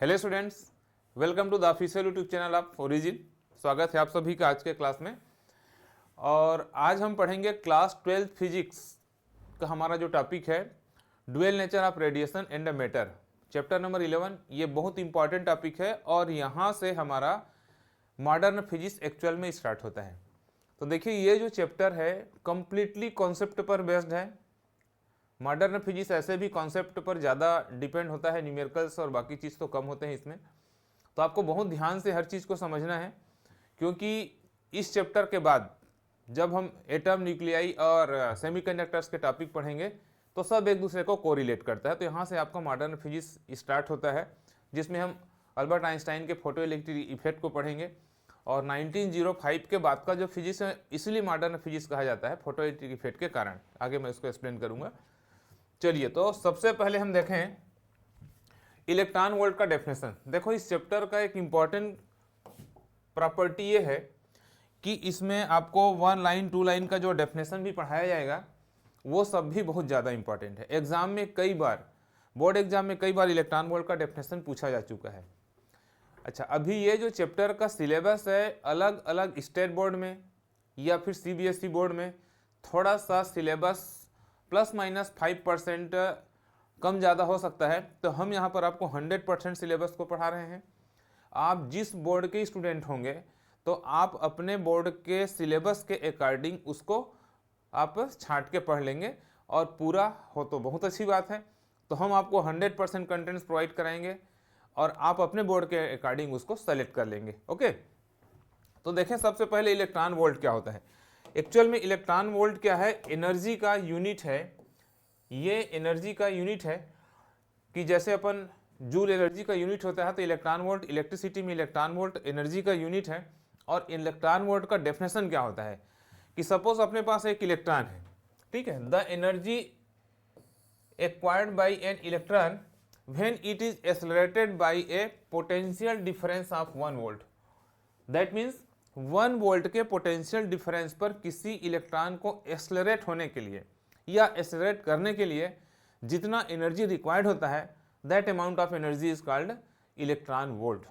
Hello students, welcome to the official YouTube channel of Origin. स्वागत है आप सभी का आज के क्लास में। और आज हम पढ़ेंगे क्लास 12 फिजिक्स का हमारा जो टॉपिक है dual nature of radiation and matter, chapter number 11। ये बहुत इंपॉर्टेंट टॉपिक है और यहाँ से हमारा मॉडर्न फिजिक्स एक्चुअल में स्टार्ट होता है। तो देखिए, ये जो चैप्टर है कंप्लीटली कॉन्सेप्ट पर बेस्ड है। मॉडर्न फिजिक्स ऐसे भी कॉन्सेप्ट पर ज़्यादा डिपेंड होता है, न्यूमेरिकल्स और बाकी चीज़ तो कम होते हैं इसमें। तो आपको बहुत ध्यान से हर चीज़ को समझना है, क्योंकि इस चैप्टर के बाद जब हम एटम, न्यूक्लियाई और सेमीकंडक्टर्स के टॉपिक पढ़ेंगे तो सब एक दूसरे को कोरिलेट करता है। तो यहाँ से आपका मॉडर्न फिजिक्स स्टार्ट होता है, जिसमें हम अल्बर्ट आइंस्टाइन के फोटो इलेक्ट्रिक इफेक्ट को पढ़ेंगे। और 1905 के बाद का जो फिजिक्स है इसलिए मॉडर्न फिजिक्स कहा जाता है, फोटो इलेक्ट्रिक इफेक्ट के कारण। आगे मैं इसको एक्सप्लेन करूँगा। चलिए, तो सबसे पहले हम देखें इलेक्ट्रॉन वोल्ट का डेफिनेशन। देखो, इस चैप्टर का एक इंपॉर्टेंट प्रॉपर्टी ये है कि इसमें आपको 1 लाइन 2 लाइन का जो डेफिनेशन भी पढ़ाया जाएगा वो सब भी बहुत ज़्यादा इंपॉर्टेंट है। एग्जाम में कई बार, बोर्ड एग्जाम में कई बार इलेक्ट्रॉन वोल्ट का डेफिनेशन पूछा जा चुका है। अच्छा, अभी ये जो चैप्टर का सिलेबस है अलग अलग स्टेट बोर्ड में या फिर सीबीएसई बोर्ड में थोड़ा सा सिलेबस ±5% कम ज़्यादा हो सकता है। तो हम यहाँ पर आपको 100% सिलेबस को पढ़ा रहे हैं। आप जिस बोर्ड के स्टूडेंट होंगे तो आप अपने बोर्ड के सिलेबस के अकॉर्डिंग उसको आप छांट के पढ़ लेंगे, और पूरा हो तो बहुत अच्छी बात है। तो हम आपको 100% कंटेंट्स प्रोवाइड कराएंगे और आप अपने बोर्ड के अकॉर्डिंग उसको सेलेक्ट कर लेंगे। ओके, तो देखें सबसे पहले इलेक्ट्रॉन वोल्ट क्या होता है। एक्चुअल में इलेक्ट्रॉन वोल्ट क्या है? एनर्जी का यूनिट है। ये एनर्जी का यूनिट है कि जैसे अपन जूल एनर्जी का यूनिट होता है, तो इलेक्ट्रॉन वोल्ट इलेक्ट्रिसिटी में इलेक्ट्रॉन वोल्ट एनर्जी का यूनिट है। और इलेक्ट्रॉन वोल्ट का डेफिनेशन क्या होता है कि सपोज अपने पास एक इलेक्ट्रॉन है, ठीक है। The energy acquired by an electron when it is accelerated by a potential difference of 1 volt. That means 1 volt के पोटेंशियल डिफरेंस पर किसी इलेक्ट्रॉन को एक्सेलरेट होने के लिए या एक्सेलरेट करने के लिए जितना एनर्जी रिक्वायर्ड होता है, that amount of energy is called electron volt.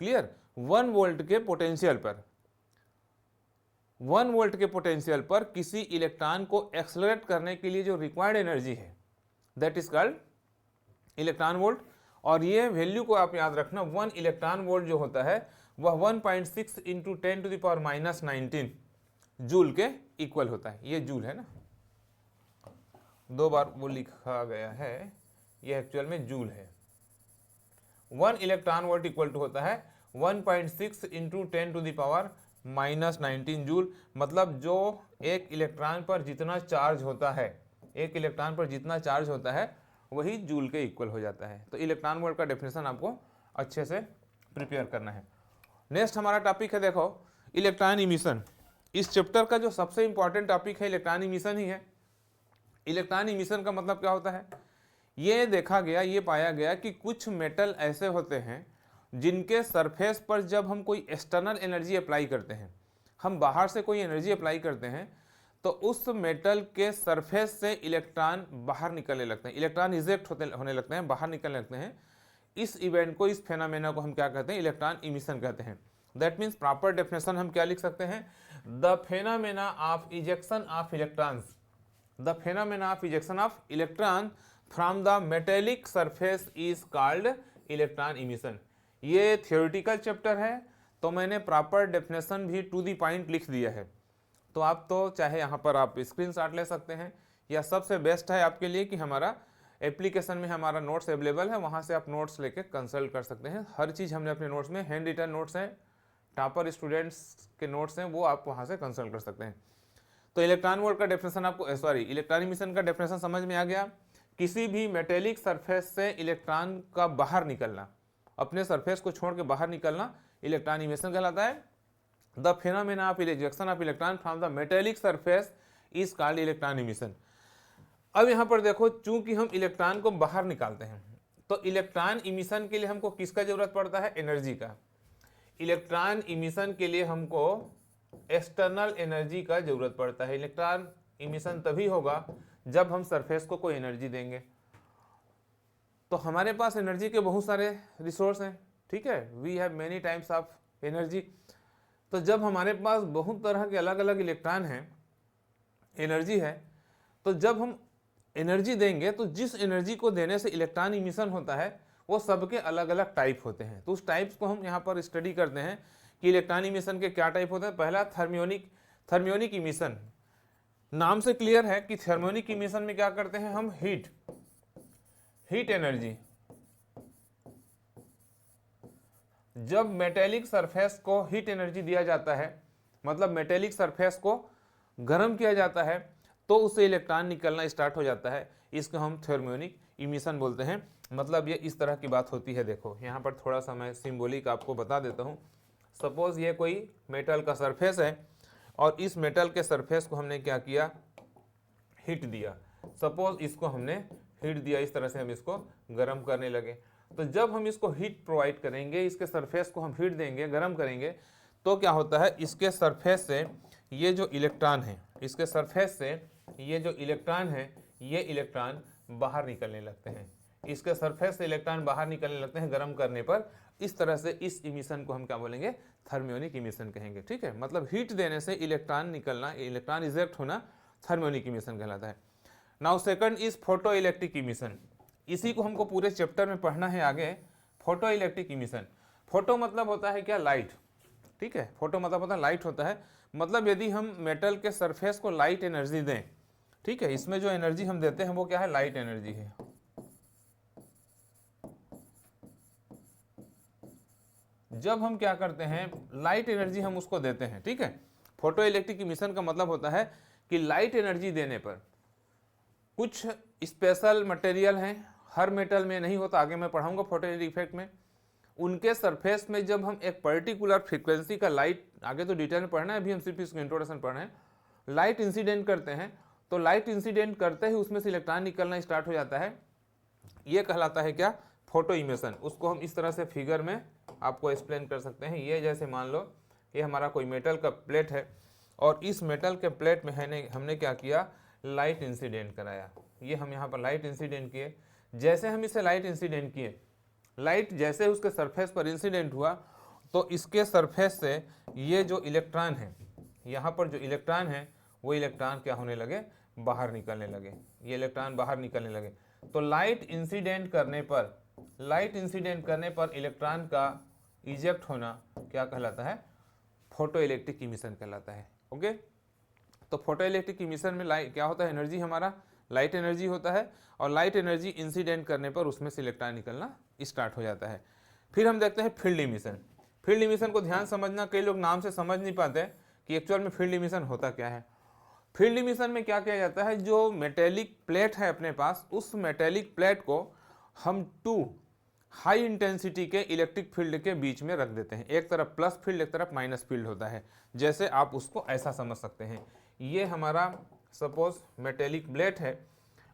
Clear? 1 volt के पोटेंशियल पर 1 वोल्ट के पोटेंशियल पर किसी इलेक्ट्रॉन को एक्सेलरेट करने के लिए जो रिक्वायर्ड एनर्जी है, that is called electron volt. और ये वैल्यू को आप याद रखना, 1 इलेक्ट्रॉन वोल्ट जो होता है वह 1.6 इंटू 10⁻⁻19 जूल के इक्वल होता है। ये जूल है ना, 2 बार वो लिखा गया है, ये एक्चुअल में जूल है। 1 इलेक्ट्रॉन वोल्ट इक्वल टू होता है 1.6 इंटू 10⁻⁻19 जूल। मतलब जो एक इलेक्ट्रॉन पर जितना चार्ज होता है, एक इलेक्ट्रॉन पर जितना चार्ज होता है वही जूल के इक्वल हो जाता है। तो इलेक्ट्रॉन वोल्ट का डेफिनेशन आपको अच्छे से प्रिपेयर करना है। नेक्स्ट हमारा टॉपिक है, देखो, इलेक्ट्रॉन इमिशन। इस चैप्टर का जो सबसे इंपॉर्टेंट टॉपिक है इलेक्ट्रॉन इमिशन ही है। इलेक्ट्रॉन इमिशन का मतलब क्या होता है? ये देखा गया, ये पाया गया कि कुछ मेटल ऐसे होते हैं जिनके सरफेस पर जब हम कोई एक्सटर्नल एनर्जी अप्लाई करते हैं, हम बाहर से कोई एनर्जी अप्लाई करते हैं, तो उस मेटल के सरफेस से इलेक्ट्रॉन बाहर निकलने लगते हैं, इलेक्ट्रॉन इजेक्ट होने लगते हैं, बाहर निकलने लगते हैं। इस इवेंट को, इस फेनामेना को हम क्या कहते हैं? इलेक्ट्रॉन इमिशन कहते हैं। दैट मीन्स प्रॉपर डेफिनेशन हम क्या लिख सकते हैं? The phenomena of ejection of electrons, the phenomena of ejection of electron from the metallic surface is called electron emission. ये थियोरेटिकल चैप्टर है, तो मैंने प्रॉपर डेफिनेशन भी टू द पॉइंट लिख दिया है। तो आप तो चाहे यहाँ पर आप स्क्रीनशॉट ले सकते हैं, या सबसे बेस्ट है आपके लिए कि हमारा एप्लीकेशन में हमारा नोट्स अवेलेबल है, वहाँ से आप नोट्स लेके कंसल्ट कर सकते हैं। हर चीज़ हमने अपने नोट्स में, हैंड रिटन नोट्स हैं, टॉपर स्टूडेंट्स के नोट्स हैं, वो आप वहाँ से कंसल्ट कर सकते हैं। तो इलेक्ट्रॉन वोल्ट का डेफिनेशन आपको, सॉरी, इलेक्ट्रॉन इमिशन का डेफिनेशन समझ में आ गया। किसी भी मेटेलिक सरफेस से इलेक्ट्रॉन का बाहर निकलना, अपने सरफेस को छोड़ के बाहर निकलना, इलेक्ट्रॉन इमिशन कहलाता है। The phenomena of ejection of electron from the metallic surface is called electron emission. अब यहाँ पर देखो, चूंकि हम इलेक्ट्रॉन को बाहर निकालते हैं, तो इलेक्ट्रॉन इमिशन के लिए हमको किसका जरूरत पड़ता है? एनर्जी का। इलेक्ट्रॉन इमिशन के लिए हमको एक्सटर्नल एनर्जी का जरूरत पड़ता है। इलेक्ट्रॉन इमिशन तभी होगा जब हम सरफेस को कोई एनर्जी देंगे। तो हमारे पास एनर्जी के बहुत सारे रिसोर्स हैं, ठीक है, we have many types of energy. तो जब हमारे पास बहुत तरह के अलग अलग इलेक्ट्रॉन हैं, एनर्जी है, तो जब हम एनर्जी देंगे तो जिस एनर्जी को देने से इलेक्ट्रॉन इमिशन होता है वो सबके अलग अलग टाइप होते हैं। तो उस टाइप्स को हम यहाँ पर स्टडी करते हैं कि इलेक्ट्रॉन इमिशन के क्या टाइप होते हैं। पहला थर्मियोनिक इमिशन। नाम से क्लियर है कि थर्मियोनिक इमिशन में क्या करते हैं हम, हीट एनर्जी। जब मेटेलिक सरफेस को हीट एनर्जी दिया जाता है, मतलब मेटेलिक सरफेस को गर्म किया जाता है, तो उससे इलेक्ट्रॉन निकलना स्टार्ट हो जाता है। इसको हम थर्मियोनिक इमिशन बोलते हैं। मतलब ये इस तरह की बात होती है। देखो यहाँ पर थोड़ा सा मैं सिंबॉलिक आपको बता देता हूँ। सपोज ये कोई मेटल का सरफेस है और इस मेटल के सरफेस को हमने क्या किया, हीट दिया। सपोज इसको हमने हीट दिया, इस तरह से हम इसको गर्म करने लगे। तो जब हम इसको हीट प्रोवाइड करेंगे, इसके सरफेस को हम हीट देंगे, गर्म करेंगे, तो क्या होता है, इसके सरफेस से ये जो इलेक्ट्रॉन है, इसके सरफेस से ये जो इलेक्ट्रॉन है, ये इलेक्ट्रॉन बाहर निकलने लगते हैं। इसके सरफेस से इलेक्ट्रॉन बाहर निकलने लगते हैं गर्म करने पर। इस तरह से इस इमिशन को हम क्या बोलेंगे, थर्मियोनिक इमिशन कहेंगे, ठीक है। मतलब हीट देने से इलेक्ट्रॉन निकलना, इलेक्ट्रॉन इजेक्ट होना थर्मियोनिक इमिशन कहलाता है। Now second is photo electric emission. इसी को हमको पूरे चैप्टर में पढ़ना है आगे। Photo electric emission. फोटो मतलब होता है क्या, लाइट, ठीक है। फोटो मतलब होता है लाइट होता है। मतलब यदि हम मेटल के सरफेस को लाइट एनर्जी दें, ठीक है, इसमें जो एनर्जी हम देते हैं वो क्या है, लाइट एनर्जी है। जब हम क्या करते हैं, लाइट एनर्जी हम उसको देते हैं, ठीक है। फोटो इलेक्ट्रिक इमिशन का मतलब होता है कि लाइट एनर्जी देने पर कुछ स्पेशल मटेरियल हैं, हर मेटल में नहीं होता, आगे मैं पढ़ाऊंगा फोटो इफेक्ट में। उनके सरफेस में जब हम एक पर्टिकुलर फ्रीक्वेंसी का लाइट, आगे तो डिटेल में पढ़ना है, अभी हम सिर्फ इसको इंट्रोडक्शन पढ़ रहे हैं, लाइट इंसिडेंट करते हैं, तो लाइट इंसिडेंट करते ही उसमें से इलेक्ट्रॉन निकलना स्टार्ट हो जाता है। ये कहलाता है क्या, फोटो इमिशन। उसको हम इस तरह से फिगर में आपको एक्सप्लेन कर सकते हैं। ये जैसे मान लो ये हमारा कोई मेटल का प्लेट है और इस मेटल के प्लेट में हमने क्या किया, लाइट इंसिडेंट कराया। ये हम यहाँ पर लाइट इंसिडेंट किए। जैसे हम इसे लाइट इंसिडेंट किए, लाइट जैसे उसके सरफेस पर इंसिडेंट हुआ, तो इसके सरफेस से ये जो इलेक्ट्रॉन है, यहाँ पर जो इलेक्ट्रॉन है, वो इलेक्ट्रॉन क्या होने लगे, बाहर निकलने लगे। ये इलेक्ट्रॉन बाहर निकलने लगे। तो लाइट इंसिडेंट करने पर इलेक्ट्रॉन का इजेक्ट होना क्या कहलाता है, फोटो इलेक्ट्रिक इमिशन कहलाता है। ओके, तो फोटो इलेक्ट्रिक इमिशन में लाइट क्या होता है, एनर्जी हमारा लाइट एनर्जी होता है, और लाइट एनर्जी इंसिडेंट करने पर उसमें से इलेक्ट्रॉन निकलना स्टार्ट हो जाता है। फिर हम देखते हैं फील्ड इमिशन। फील्ड इमिशन को ध्यान समझना, कई लोग नाम से समझ नहीं पाते कि एक्चुअल में फील्ड इमिशन होता क्या है। फील्ड इमिशन में क्या किया जाता है, जो मेटेलिक प्लेट है अपने पास, उस मेटेलिक प्लेट को हम 2 हाई इंटेंसिटी के इलेक्ट्रिक फील्ड के बीच में रख देते हैं। एक तरफ प्लस फील्ड, एक तरफ माइनस फील्ड होता है। जैसे आप उसको ऐसा समझ सकते हैं, ये हमारा सपोज मेटेलिक प्लेट है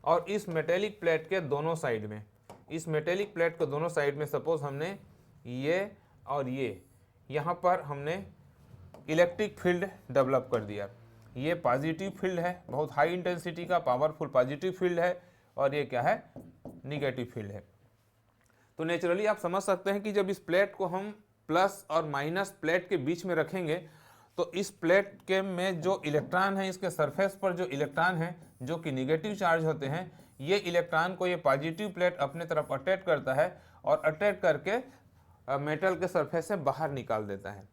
और इस मेटेलिक प्लेट के दोनों साइड में, इस मेटेलिक प्लेट के दोनों साइड में सपोज हमने ये और ये, यहाँ पर हमने इलेक्ट्रिक फील्ड डेवलप कर दिया। ये पॉजिटिव फील्ड है, बहुत हाई इंटेंसिटी का पावरफुल पॉजिटिव फील्ड है, और ये क्या है, निगेटिव फील्ड है। तो नेचुरली आप समझ सकते हैं कि जब इस प्लेट को हम प्लस और माइनस प्लेट के बीच में रखेंगे, तो इस प्लेट के में जो इलेक्ट्रॉन है, इसके सरफेस पर जो इलेक्ट्रॉन है जो कि निगेटिव चार्ज होते हैं, ये इलेक्ट्रॉन को ये पॉजिटिव प्लेट अपने तरफ अट्रैक्ट करता है और अट्रैक्ट करके मेटल के सरफेस से बाहर निकाल देता है।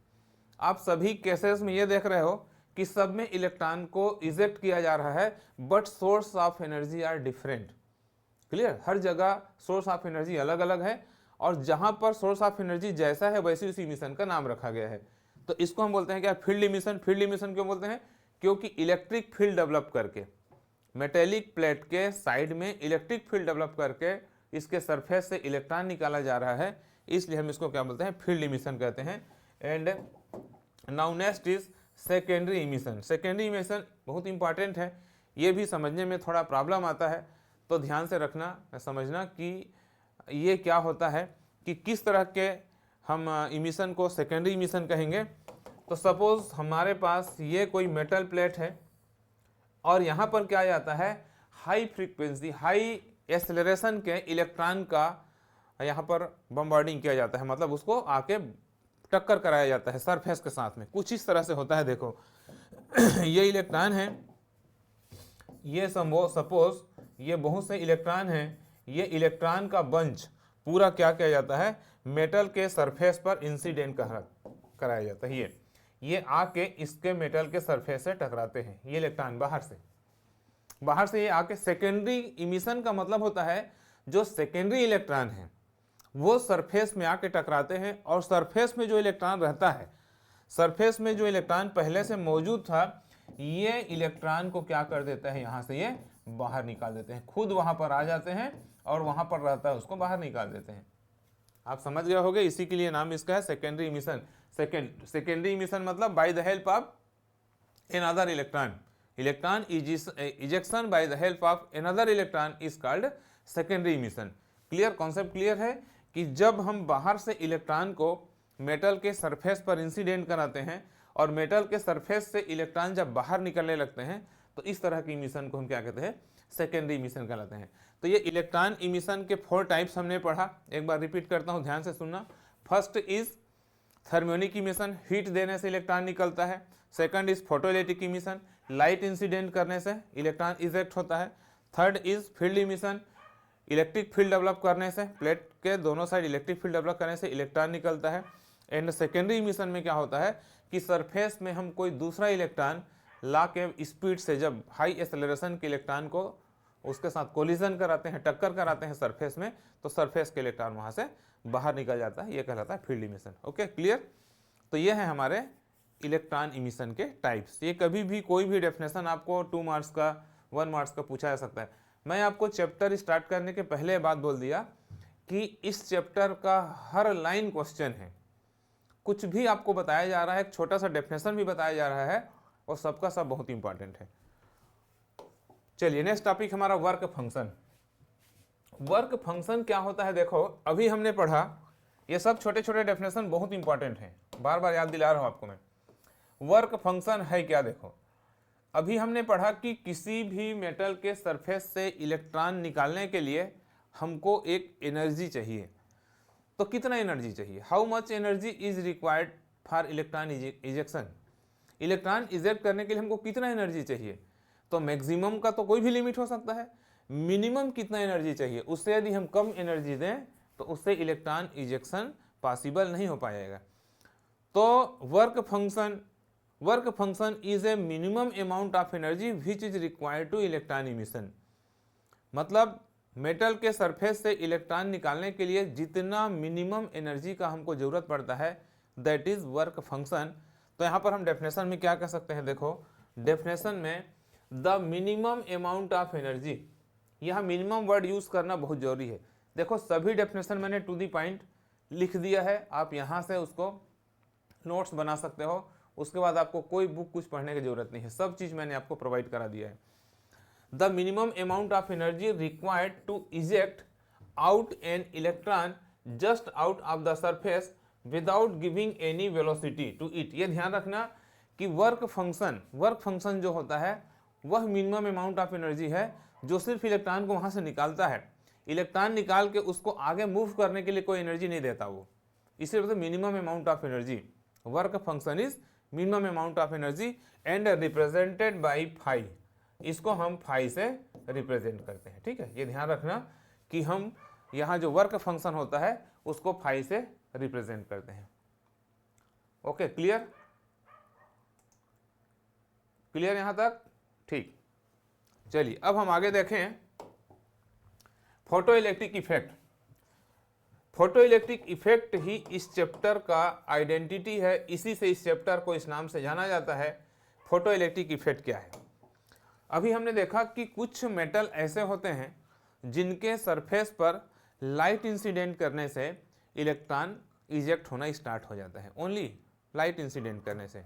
आप सभी केसेस में ये देख रहे हो कि सब में इलेक्ट्रॉन को इजेक्ट किया जा रहा है, but source of energy are different. Clear, हर जगह सोर्स ऑफ एनर्जी अलग अलग है, और जहां पर सोर्स ऑफ एनर्जी जैसा है वैसे उसी इमिशन का नाम रखा गया है। तो इसको हम बोलते हैं क्या, फील्ड इमिशन। फील्ड इमिशन क्यों बोलते हैं, क्योंकि इलेक्ट्रिक फील्ड डेवलप करके, मेटेलिक प्लेट के साइड में इलेक्ट्रिक फील्ड डेवलप करके इसके सरफेस से इलेक्ट्रॉन निकाला जा रहा है, इसलिए हम इसको क्या बोलते हैं, फील्ड इमिशन कहते हैं। And now next is secondary emission. Secondary emission बहुत इंपॉर्टेंट है, ये भी समझने में थोड़ा प्रॉब्लम आता है, तो ध्यान से रखना, समझना कि ये क्या होता है, कि किस तरह के हम इमिशन को सेकेंडरी इमिशन कहेंगे। तो सपोज हमारे पास ये कोई मेटल प्लेट है और यहाँ पर क्या जाता है, हाई फ्रीक्वेंसी, हाई एक्सेलरेशन के इलेक्ट्रॉन का यहाँ पर बम्बार्डिंग किया जाता है, मतलब उसको आके टक्कर कराया जाता है सरफेस के साथ में। कुछ इस तरह से होता है, देखो ये इलेक्ट्रॉन है, ये सपोज ये बहुत से इलेक्ट्रॉन हैं, ये इलेक्ट्रॉन का बंच पूरा क्या किया जाता है, मेटल के सरफेस पर इंसिडेंट कराया जाता है। ये आके इसके मेटल के सरफेस से टकराते हैं, ये इलेक्ट्रॉन बाहर से ये आके सेकेंडरी इमिशन का मतलब होता है जो सेकेंडरी इलेक्ट्रॉन है वो सरफेस में आके टकराते हैं, और सरफेस में जो इलेक्ट्रॉन रहता है, सरफेस में जो इलेक्ट्रॉन पहले से मौजूद था, ये इलेक्ट्रॉन को क्या कर देता है, यहाँ से ये बाहर निकाल देते हैं, खुद वहां पर आ जाते हैं और वहां पर रहता है उसको बाहर निकाल देते हैं। आप समझ गए होंगे, इसी के लिए नाम इसका है सेकेंडरी इमिशन। सेकेंडरी इमिशन मतलब bye the help of another electron ejection by the help of another electron is called secondary emission। Clear, concept clear है कि जब हम बाहर से इलेक्ट्रॉन को मेटल के सरफेस पर इंसिडेंट कराते हैं और मेटल के सरफेस से इलेक्ट्रॉन जब बाहर निकलने लगते हैं तो इस तरह की इमिशन को हम क्या कहते हैं, सेकेंडरी इमिशन कहलाते हैं। तो ये इलेक्ट्रॉन इमिशन के 4 टाइप्स हमने पढ़ा, एक बार रिपीट करता हूँ, ध्यान से सुनना। First is thermionic emission, heat देने से इलेक्ट्रॉन निकलता है। Second is photoelectric emission, light incident करने से इलेक्ट्रॉन इजेक्ट होता है। Third is field emission, electric field develop करने से, प्लेट के दोनों साइड इलेक्ट्रिक फील्ड डेवलप करने से इलेक्ट्रॉन निकलता है। एंड सेकेंडरी इमिशन में क्या होता है कि सरफेस में हम कोई दूसरा इलेक्ट्रॉन ला के स्पीड से जब हाई एक्सेलरेशन के इलेक्ट्रॉन को उसके साथ कोलिजन कराते हैं, टक्कर कराते हैं सरफेस में, तो सरफेस के इलेक्ट्रॉन वहां से बाहर निकल जाता है, ये कहलाता है फील्ड इमिशन। Okay, clear. तो ये है हमारे इलेक्ट्रॉन इमिशन के टाइप्स। ये कभी भी कोई भी डेफिनेशन आपको 2 मार्क्स का 1 मार्क्स का पूछा जा सकता है। मैं आपको चैप्टर स्टार्ट करने के पहले बात बोल दिया कि इस चैप्टर का हर लाइन क्वेश्चन है, कुछ भी आपको बताया जा रहा है, एक छोटा सा डेफिनेशन भी बताया जा रहा है, और सबका सब बहुत इंपॉर्टेंट है। चलिए नेक्स्ट टॉपिक हमारा वर्क फंक्शन। वर्क फंक्शन क्या होता है, देखो अभी हमने पढ़ा, ये सब छोटे छोटे डेफिनेशन बहुत इंपॉर्टेंट हैं, बार बार याद दिला रहा हूं आपको मैं। वर्क फंक्शन है क्या, देखो अभी हमने पढ़ा कि किसी भी मेटल के सरफेस से इलेक्ट्रॉन निकालने के लिए हमको एक एनर्जी चाहिए। तो कितना एनर्जी चाहिए, how much energy is required for electron ejection, electron eject करने के लिए हमको कितना एनर्जी चाहिए। तो मैक्सिमम का तो कोई भी लिमिट हो सकता है, मिनिमम कितना एनर्जी चाहिए, उससे यदि हम कम एनर्जी दें तो उससे इलेक्ट्रॉन इजेक्शन पॉसिबल नहीं हो पाएगा। तो work function is a minimum amount of energy which is required to electron emission, मतलब मेटल के सरफेस से इलेक्ट्रॉन निकालने के लिए जितना मिनिमम एनर्जी का हमको जरूरत पड़ता है, दैट इज वर्क फंक्शन। तो यहाँ पर हम डेफिनेशन में क्या कह सकते हैं, देखो डेफिनेशन में the minimum amount of energy, यहाँ मिनिमम वर्ड यूज करना बहुत जरूरी है। देखो सभी डेफिनेशन मैंने टू दी पॉइंट लिख दिया है, आप यहाँ से उसको नोट्स बना सकते हो, उसके बाद आपको कोई बुक कुछ पढ़ने की जरूरत नहीं है, सब चीज मैंने आपको प्रोवाइड करा दिया है। The minimum amount of energy required to eject out an electron just out of the surface without giving any velocity to it. ये ध्यान रखना कि वर्क फंक्शन जो होता है वह मिनिमम अमाउंट ऑफ एनर्जी है जो सिर्फ इलेक्ट्रॉन को वहां से निकालता है, इलेक्ट्रॉन निकाल के उसको आगे मूव करने के लिए कोई एनर्जी नहीं देता वो, इसीलिए मतलब minimum amount of energy. Work function is minimum amount of energy and represented by phi, इसको हम फाई से रिप्रेजेंट करते हैं। ठीक है, ये ध्यान रखना कि हम यहाँ जो वर्क फंक्शन होता है उसको फाई से रिप्रेजेंट करते हैं। ओके, क्लियर यहां तक, ठीक। चलिए अब हम आगे देखें photo electric effect. Photo electric effect ही इस चैप्टर का आइडेंटिटी है, इसी से इस चैप्टर को इस नाम से जाना जाता है। फोटो इलेक्ट्रिक इफेक्ट क्या है, अभी हमने देखा कि कुछ मेटल ऐसे होते हैं जिनके सरफेस पर लाइट इंसिडेंट करने से इलेक्ट्रॉन इजेक्ट होना स्टार्ट हो जाता है, ओनली लाइट इंसिडेंट करने से।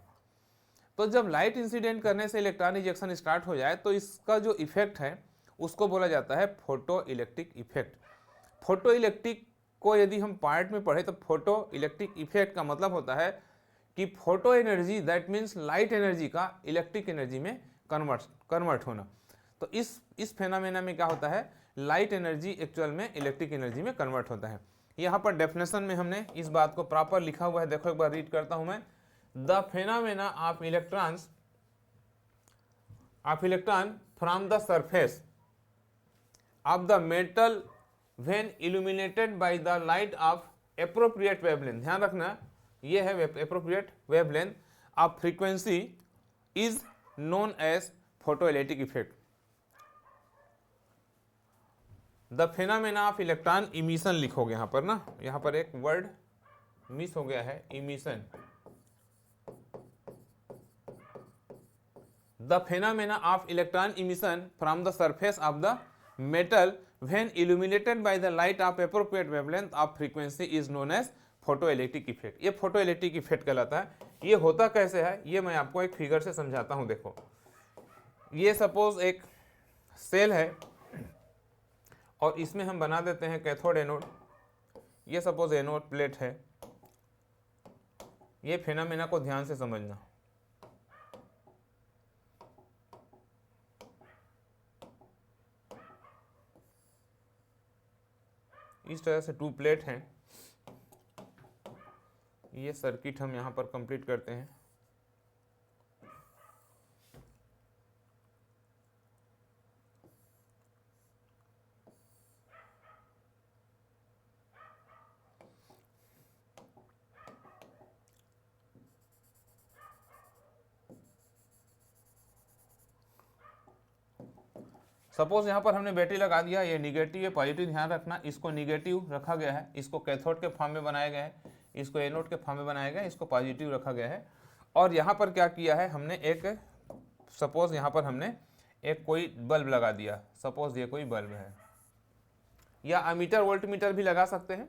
तो जब लाइट इंसिडेंट करने से इलेक्ट्रॉन इजेक्शन स्टार्ट हो जाए तो इसका जो इफेक्ट है उसको बोला जाता है photo electric effect. Photo electric को यदि हम पार्ट में पढ़े तो फोटो इलेक्ट्रिक इफेक्ट का मतलब होता है कि photo energy that means light energy का इलेक्ट्रिक एनर्जी में कन्वर्ट होना। तो इस फेनोमेना में क्या होता है, लाइट एनर्जी एक्चुअल में इलेक्ट्रिक एनर्जी में कन्वर्ट होता है। यहाँ पर डेफिनेशन में हमने इस बात को प्रॉपर लिखा हुआ है, देखो एक बार रीड करता हूं मैं। The phenomena of electron from the surface of the metal when illuminated by the light of appropriate wavelength, ध्यान रखना ये है appropriate wavelength of frequency is known as photoelectric effect. The phenomena of electron emission लिखोगे यहाँ पर ना, यहाँ पर एक वर्ड मिस हो गया है, emission. The phenomena of electron emission from the surface of the metal when illuminated by the light of appropriate wavelength of frequency is known as photoelectric effect. ये फोटोइलेक्ट्रिक इफेक्ट कहलाता है। ये होता कैसे है ये मैं आपको एक फिगर से समझाता हूं। देखो ये सपोज एक सेल है और इसमें हम बना देते हैं कैथोड एनोड। ये सपोज एनोड प्लेट है। ये फेनामेना को ध्यान से समझना। इस तरह से 2 प्लेट हैं। ये सर्किट हम यहां पर कंप्लीट करते हैं। सपोज यहाँ पर हमने बैटरी लगा दिया, ये निगेटिव है पॉजिटिव, ध्यान रखना इसको निगेटिव रखा गया है, इसको कैथोड के फॉर्म में बनाया गया है, इसको एनोड के फॉर्म में बनाया गया है, इसको पॉजिटिव रखा गया है। और यहाँ पर क्या किया है हमने, एक सपोज यहाँ पर हमने एक कोई बल्ब लगा दिया, सपोज ये कोई बल्ब है, या अमीटर वोल्ट मीटर भी लगा सकते हैं।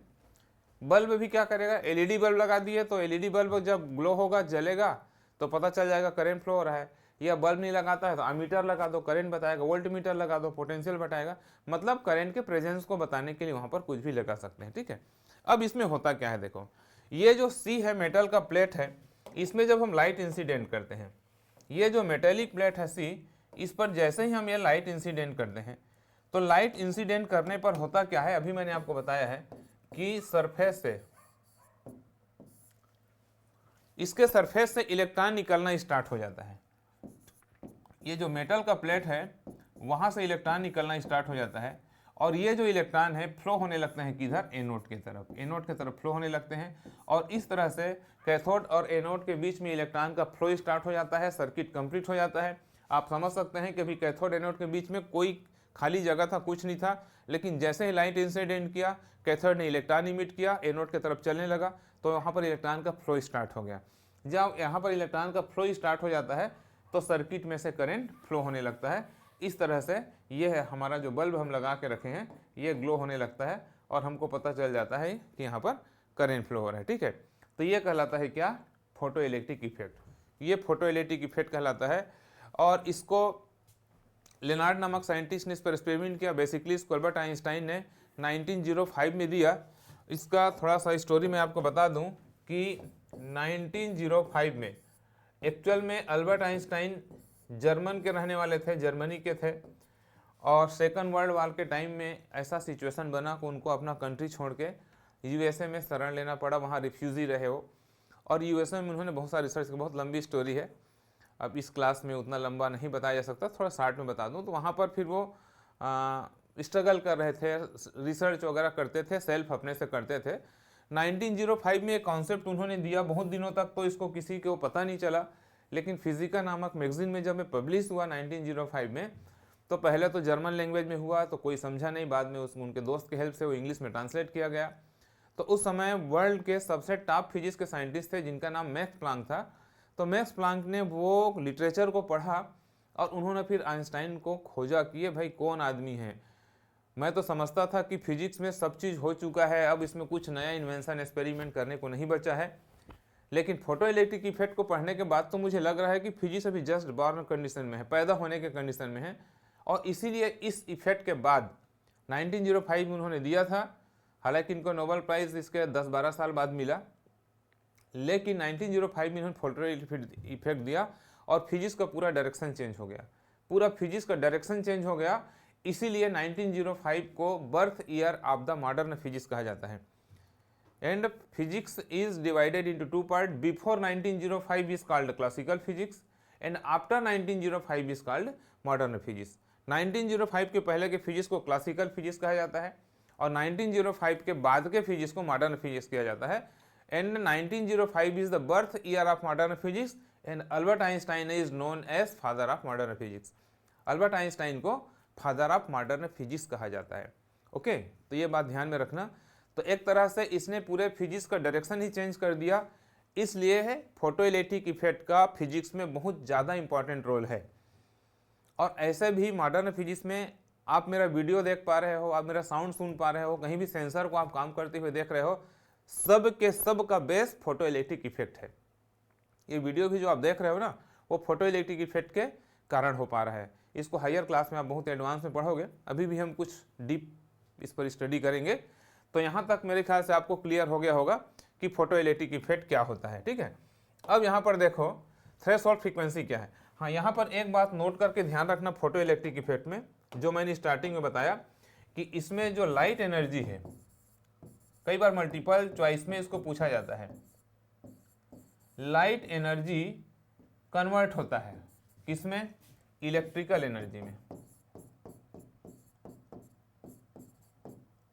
बल्ब भी क्या करेगा, एलईडी बल्ब लगा दिए तो एलईडी बल्ब जब ग्लो होगा जलेगा तो पता चल जाएगा करंट फ्लो हो रहा है। या बल्ब नहीं लगाता है तो अमीटर लगा दो, करंट बताएगा, वोल्ट मीटर लगा दो, पोटेंशियल बताएगा। मतलब करंट के प्रेजेंस को बताने के लिए वहां पर कुछ भी लगा सकते हैं, ठीक है। अब इसमें होता क्या है, देखो ये जो सी है मेटल का प्लेट है, इसमें जब हम लाइट इंसिडेंट करते हैं, ये जो मेटेलिक प्लेट है सी, इस पर जैसे ही हम ये लाइट इंसिडेंट करते हैं तो लाइट इंसिडेंट करने पर होता क्या है, अभी मैंने आपको बताया है कि सरफेस से, इसके सरफेस से इलेक्ट्रॉन निकलना स्टार्ट हो जाता है। ये जो मेटल का प्लेट है वहां से इलेक्ट्रॉन निकलना स्टार्ट हो जाता है और ये जो इलेक्ट्रॉन है फ्लो होने लगते हैं किधर, एनोड की तरफ, एनोड की तरफ फ्लो होने लगते हैं। और इस तरह से कैथोड और एनोड के बीच में इलेक्ट्रॉन का फ्लो स्टार्ट हो जाता है, सर्किट कंप्लीट हो जाता है। आप समझ सकते हैं कि अभी कैथोड एनोड के बीच में कोई खाली जगह था, कुछ नहीं था, लेकिन जैसे ही लाइट इंसिडेंट किया, कैथोड ने इलेक्ट्रॉन इमिट किया, एनोड की तरफ चलने लगा, तो वहाँ पर इलेक्ट्रॉन का फ्लो स्टार्ट हो गया। जब यहाँ पर इलेक्ट्रॉन का फ्लो स्टार्ट हो जाता है तो सर्किट में से करंट फ्लो होने लगता है। इस तरह से ये है हमारा जो बल्ब हम लगा के रखे हैं, ये ग्लो होने लगता है और हमको पता चल जाता है कि यहाँ पर करंट फ्लो हो रहा है, ठीक है। तो ये कहलाता है क्या, फोटो इलेक्ट्रिक इफेक्ट। ये फोटो इलेक्ट्रिक इफेक्ट कहलाता है। और इसको लेनार्ड नामक साइंटिस्ट ने इस पर एक्सपेरिमेंट किया। बेसिकली इसको अल्बर्ट आइंस्टाइन ने 1905 में दिया। इसका थोड़ा सा स्टोरी मैं आपको बता दूं कि 1905 में एक्चुअल में अल्बर्ट आइंस्टाइन जर्मन के रहने वाले थे, जर्मनी के थे, और सेकंड वर्ल्ड वॉर के टाइम में ऐसा सिचुएशन बना कि उनको अपना कंट्री छोड़ के यूएसए में शरण लेना पड़ा, वहाँ रिफ्यूजी रहे वो। और यूएसए में उन्होंने बहुत सारा रिसर्च की, बहुत लंबी स्टोरी है, अब इस क्लास में उतना लंबा नहीं बताया जा सकता, थोड़ा शार्ट में बता दूं। तो वहाँ पर फिर वो स्ट्रगल कर रहे थे, रिसर्च वगैरह करते थे, सेल्फ अपने से करते थे। 1905 में एक कॉन्सेप्ट उन्होंने दिया, बहुत दिनों तक तो इसको किसी को पता नहीं चला, लेकिन फिजिका नामक मैगजीन में जब पब्लिश हुआ 1905 में, तो पहले तो जर्मन लैंग्वेज में हुआ तो कोई समझा नहीं, बाद में उनके दोस्त के हेल्प से वो इंग्लिश में ट्रांसलेट किया गया। तो उस समय वर्ल्ड के सबसे टॉप फिजिक्स के साइंटिस्ट थे जिनका नाम मैक्स प्लांक था। तो मैक्स प्लांक ने वो लिटरेचर को पढ़ा और उन्होंने फिर आइंस्टाइन को खोजा कि ये भाई कौन आदमी है। मैं तो समझता था कि फिजिक्स में सब चीज़ हो चुका है, अब इसमें कुछ नया इन्वेंशन एक्सपेरिमेंट करने को नहीं बचा है। लेकिन फोटो इलेक्ट्रिक इफेक्ट को पढ़ने के बाद तो मुझे लग रहा है कि फिजिक्स अभी जस्ट बॉर्न कंडीशन में है, पैदा होने के कंडीशन में है। और इसीलिए इस इफेक्ट के बाद 1905 में उन्होंने दिया था, हालांकि इनको नोबेल प्राइज़ इसके 10-12 साल बाद मिला, लेकिन 1905 में इन्होंने फोटो इफेक्ट दिया और फिजिक्स का पूरा डायरेक्शन चेंज हो गया। पूरा फिजिक्स का डायरेक्शन चेंज हो गया। इसीलिए 1905 को birth year of the modern physics कहा जाता है। And physics is divided into two part, before 1905 is called classical physics and after 1905 is called modern physics. 1905 के पहले के फिजिक्स को क्लासिकल फिजिक्स कहा जाता है और 1905 के बाद के फिजिक्स को मॉडर्न फिजिक्स किया जाता है। And 1905 is the birth year of modern physics and Albert Einstein is known as father of modern physics. Albert Einstein को फादर ऑफ मॉडर्न फिजिक्स कहा जाता है। ओके, तो ये बात ध्यान में रखना। तो एक तरह से इसने पूरे फिजिक्स का डायरेक्शन ही चेंज कर दिया, इसलिए है फोटोइलेक्ट्रिक इफेक्ट का फिजिक्स में बहुत ज़्यादा इंपॉर्टेंट रोल है। और ऐसे भी मॉडर्न फिजिक्स में आप मेरा वीडियो देख पा रहे हो, आप मेरा साउंड सुन पा रहे हो, कहीं भी सेंसर को आप काम करते हुए देख रहे हो, सब के सब का बेस फोटोइलेक्ट्रिक इफेक्ट है। ये वीडियो भी जो आप देख रहे हो ना, वो फोटोइलेक्ट्रिक इफेक्ट के कारण हो पा रहा है। इसको हायर क्लास में आप बहुत एडवांस में पढ़ोगे, अभी भी हम कुछ डीप इस पर स्टडी करेंगे। तो यहाँ तक मेरे ख्याल से आपको क्लियर हो गया होगा कि फोटोइलेक्ट्रिक इफेक्ट क्या होता है। ठीक है, अब यहाँ पर देखो थ्रेशोल्ड फ्रीक्वेंसी क्या है। हाँ, यहाँ पर एक बात नोट करके ध्यान रखना फोटोइलेक्ट्रिक इफेक्ट में, जो मैंने स्टार्टिंग में बताया कि इसमें जो लाइट एनर्जी है, कई बार मल्टीपल चॉइस में इसको पूछा जाता है, लाइट एनर्जी कन्वर्ट होता है किसमें? इलेक्ट्रिकल एनर्जी में।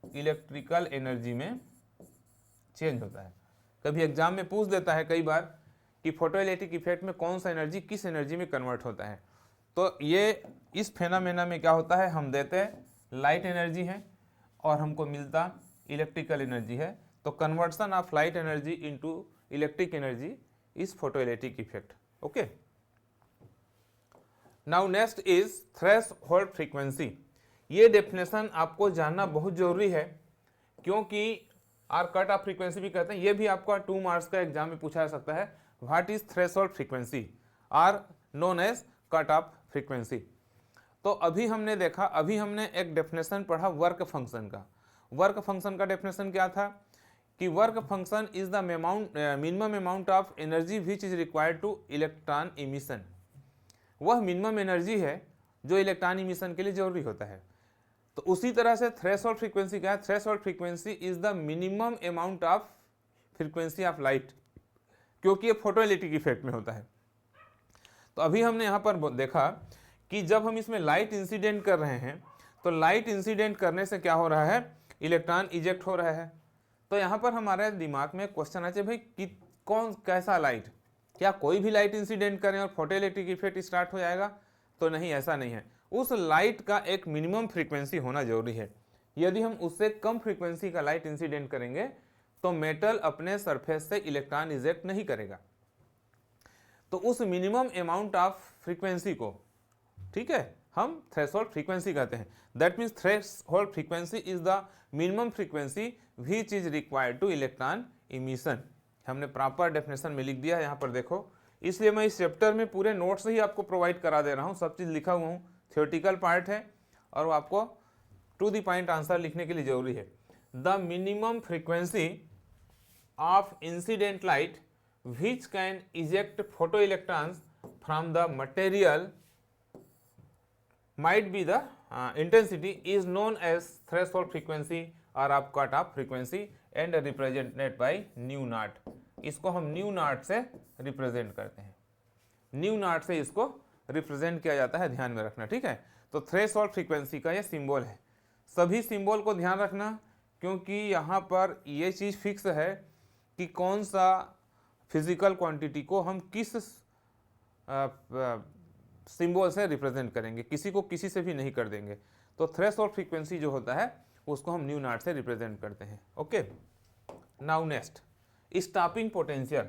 इलेक्ट्रिकल एनर्जी में चेंज होता है। कभी एग्जाम में पूछ देता है कई बार कि फोटोइलेक्ट्रिक इफेक्ट में कौन सा एनर्जी किस एनर्जी में कन्वर्ट होता है। तो ये इस फेनामेना में क्या होता है, हम देते हैं लाइट एनर्जी है और हमको मिलता इलेक्ट्रिकल एनर्जी है। तो conversion of light energy into electric energy is photoelectric effect. Okay, now next is threshold frequency. ये डेफिनेशन आपको जानना बहुत जरूरी है, क्योंकि आर कट ऑफ फ्रीक्वेंसी भी कहते हैं। ये भी आपका 2 मार्क्स का एग्जाम में पूछा जा सकता है। What is threshold frequency or known as cut off frequency. तो अभी हमने देखा, अभी हमने एक डेफिनेशन पढ़ा वर्क फंक्शन का। वर्क फंक्शन का डेफिनेशन क्या था कि work function is the minimum amount of energy which is required to electron emission. वह मिनिमम एनर्जी है जो इलेक्ट्रॉन इमिशन के लिए जरूरी होता है। तो उसी तरह से थ्रेशोल्ड फ्रीक्वेंसी क्या है? Threshold frequency is the minimum amount of frequency of light, क्योंकि ये फोटोइलेक्ट्रिक इफेक्ट में होता है। तो अभी हमने यहाँ पर देखा कि जब हम इसमें लाइट इंसिडेंट कर रहे हैं, तो लाइट इंसिडेंट करने से क्या हो रहा है? इलेक्ट्रॉन इजेक्ट हो रहा है। तो यहाँ पर हमारे दिमाग में क्वेश्चन आ जाए, भाई कि कौन कैसा लाइट? क्या कोई भी लाइट इंसिडेंट करें और फोटोइलेक्ट्रिक इफेक्ट स्टार्ट हो जाएगा? तो नहीं, ऐसा नहीं है। उस लाइट का एक मिनिमम फ्रीक्वेंसी होना जरूरी है। यदि हम उससे कम फ्रीक्वेंसी का लाइट इंसिडेंट करेंगे तो मेटल अपने सरफेस से इलेक्ट्रॉन इजेक्ट नहीं करेगा। तो उस मिनिमम अमाउंट ऑफ फ्रीक्वेंसी को, ठीक है, हम थ्रेशोल्ड फ्रीक्वेंसी कहते हैं। That means threshold frequency is the minimum frequency which is required to electron emission. हमने प्रॉपर डेफिनेशन में लिख दिया है, यहाँ पर देखो। इसलिए मैं इस चैप्टर में पूरे नोट्स ही आपको प्रोवाइड करा दे रहा हूँ, सब चीज़ लिखा हुआ हूँ। थियोरेटिकल पार्ट है और वो आपको टू द पॉइंट आंसर लिखने के लिए जरूरी है। The minimum frequency of incident light which can eject photoelectrons from the material might be the intensity is known as threshold frequency or of cut-off frequency and represented by nu naught। इसको हम new not से represent करते हैं। New not से इसको represent किया जाता है, ध्यान में रखना, ठीक है। तो थ्रेशोल्ड फ्रीक्वेंसी का ये सिंबल है। सभी सिंबल को ध्यान रखना, क्योंकि यहाँ पर ये चीज़ फिक्स है कि कौन सा फिजिकल क्वांटिटी को हम किस सिंबल से रिप्रेजेंट करेंगे, किसी को किसी से भी नहीं कर देंगे। तो थ्रेशोल्ड फ्रीक्वेंसी जो होता है उसको हम न्यू नॉट से रिप्रेजेंट करते हैं। Okay, now next stopping potential.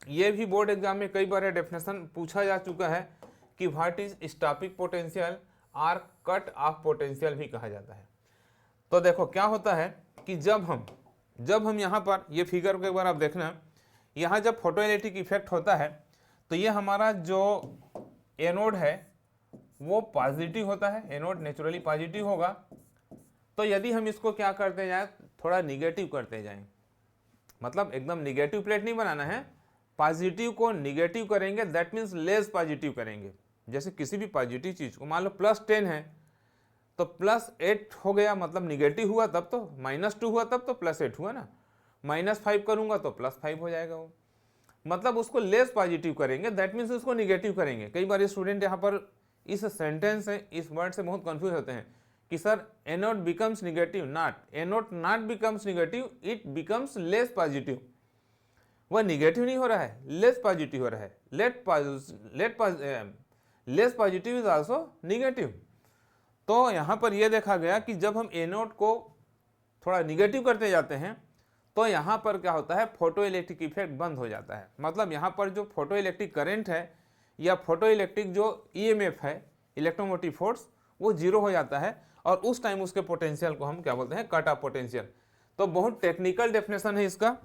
ये भी बोर्ड एग्जाम में कई बार डेफिनेशन पूछा जा चुका है कि what is stopping potential or cut off potential भी कहा जाता है। तो देखो क्या होता है कि जब हम यहाँ पर ये फिगर को एक बार आप देखना, यहाँ जब फोटोइलेक्ट्रिक इफेक्ट होता है तो ये हमारा जो एनोड है वो पॉजिटिव होता है। एनोड नेचुरली पॉजिटिव होगा। तो यदि हम इसको क्या करते जाएं, थोड़ा निगेटिव करते जाएं, मतलब एकदम निगेटिव प्लेट नहीं बनाना है, पॉजिटिव को निगेटिव करेंगे, दैट मीन्स लेस पॉजिटिव करेंगे। जैसे किसी भी पॉजिटिव चीज़ को मान लो +10 है तो +8 हो गया, मतलब निगेटिव हुआ तब तो, -2 हुआ तब तो +8 हुआ ना, -5 करूंगा तो +5 हो जाएगा वो, मतलब उसको लेस पॉजिटिव करेंगे, दैट मीन्स उसको निगेटिव करेंगे। कई बार स्टूडेंट यहाँ पर इस सेंटेंस से, इस वर्ड से बहुत कंफ्यूज होते हैं कि sir anode becomes negative, not, anode not becomes negative, it becomes less positive. वह निगेटिव नहीं हो रहा है, लेस पॉजिटिव हो रहा है। Less positive is also negative. तो यहाँ पर यह देखा गया कि जब हम एनोड को थोड़ा निगेटिव करते जाते हैं तो यहाँ पर क्या होता है, फोटो इलेक्ट्रिक इफेक्ट बंद हो जाता है। मतलब यहाँ पर जो फोटो इलेक्ट्रिक करंट है या फोटो इलेक्ट्रिक जो ईएमएफ है, इलेक्ट्रोमोटिव फोर्स, वो जीरो हो जाता है और उस टाइम उसके पोटेंशियल को हम क्या बोलते हैं, कट ऑफ पोटेंशियल। तो बहुत टेक्निकल डेफिनेशन है इसका,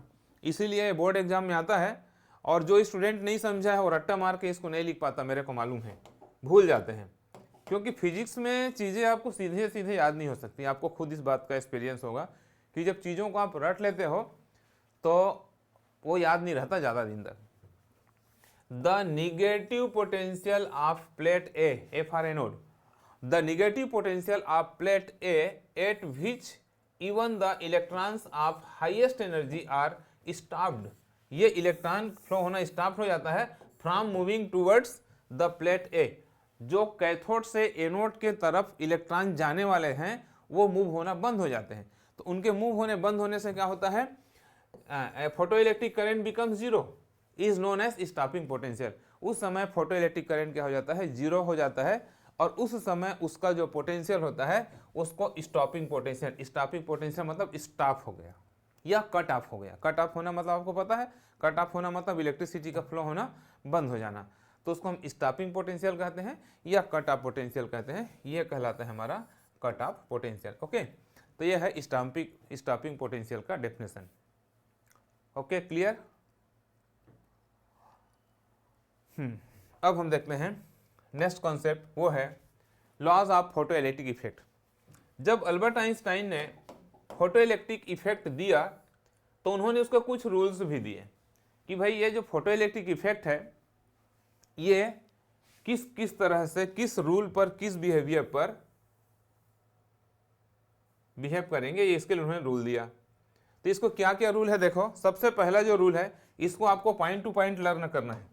इसीलिए बोर्ड एग्जाम में आता है। और जो स्टूडेंट नहीं समझा है वो रट्टा मार के इसको नहीं लिख पाता, मेरे को मालूम है, भूल जाते हैं, क्योंकि फिजिक्स में चीज़ें आपको सीधे सीधे याद नहीं हो सकती। आपको खुद इस बात का एक्सपीरियंस होगा कि जब चीज़ों को आप रट लेते हो तो वो याद नहीं रहता ज़्यादा दिन तक। The negative potential of plate A for anode, the negative potential of plate A at which even the electrons of highest energy are stopped. ये इलेक्ट्रॉन फ्लो होना स्टॉप हो जाता है from moving towards the plate A. जो cathode से anode के तरफ electron जाने वाले हैं वो मूव होना बंद हो जाते हैं। तो उनके मूव होने बंद होने से क्या होता है, photo electric current becomes zero, is known as stopping potential. उस समय फोटो इलेक्ट्रिक करंट क्या हो जाता है, जीरो हो जाता है और उस समय उसका जो पोटेंशियल होता है उसको स्टॉपिंग पोटेंशियल, स्टॉपिंग पोटेंशियल मतलब स्टॉप हो गया या कट ऑफ हो गया। कट ऑफ होना मतलब आपको पता है, कट ऑफ होना मतलब इलेक्ट्रिसिटी का फ्लो होना बंद हो जाना, तो उसको हम स्टॉपिंग पोटेंशियल कहते हैं या कट ऑफ पोटेंशियल कहते हैं। ये कहलाता है हमारा कट ऑफ पोटेंशियल। ओके, तो ये है स्टॉपिंग पोटेंशियल का डेफिनेशन। Okay, clear. अब हम देखते हैं नेक्स्ट कॉन्सेप्ट, वो है laws of photo electric effect. जब अल्बर्ट आइंस्टाइन ने फोटो इलेक्ट्रिक इफेक्ट दिया तो उन्होंने उसको कुछ रूल्स भी दिए कि भाई ये जो फोटो इलेक्ट्रिक इफेक्ट है ये किस किस तरह से, किस रूल पर, किस बिहेवियर पर बिहेव करेंगे, ये इसके लिए उन्होंने रूल दिया। तो इसको क्या क्या रूल है देखो। सबसे पहला जो रूल है इसको आपको पॉइंट टू पॉइंट लर्न करना है।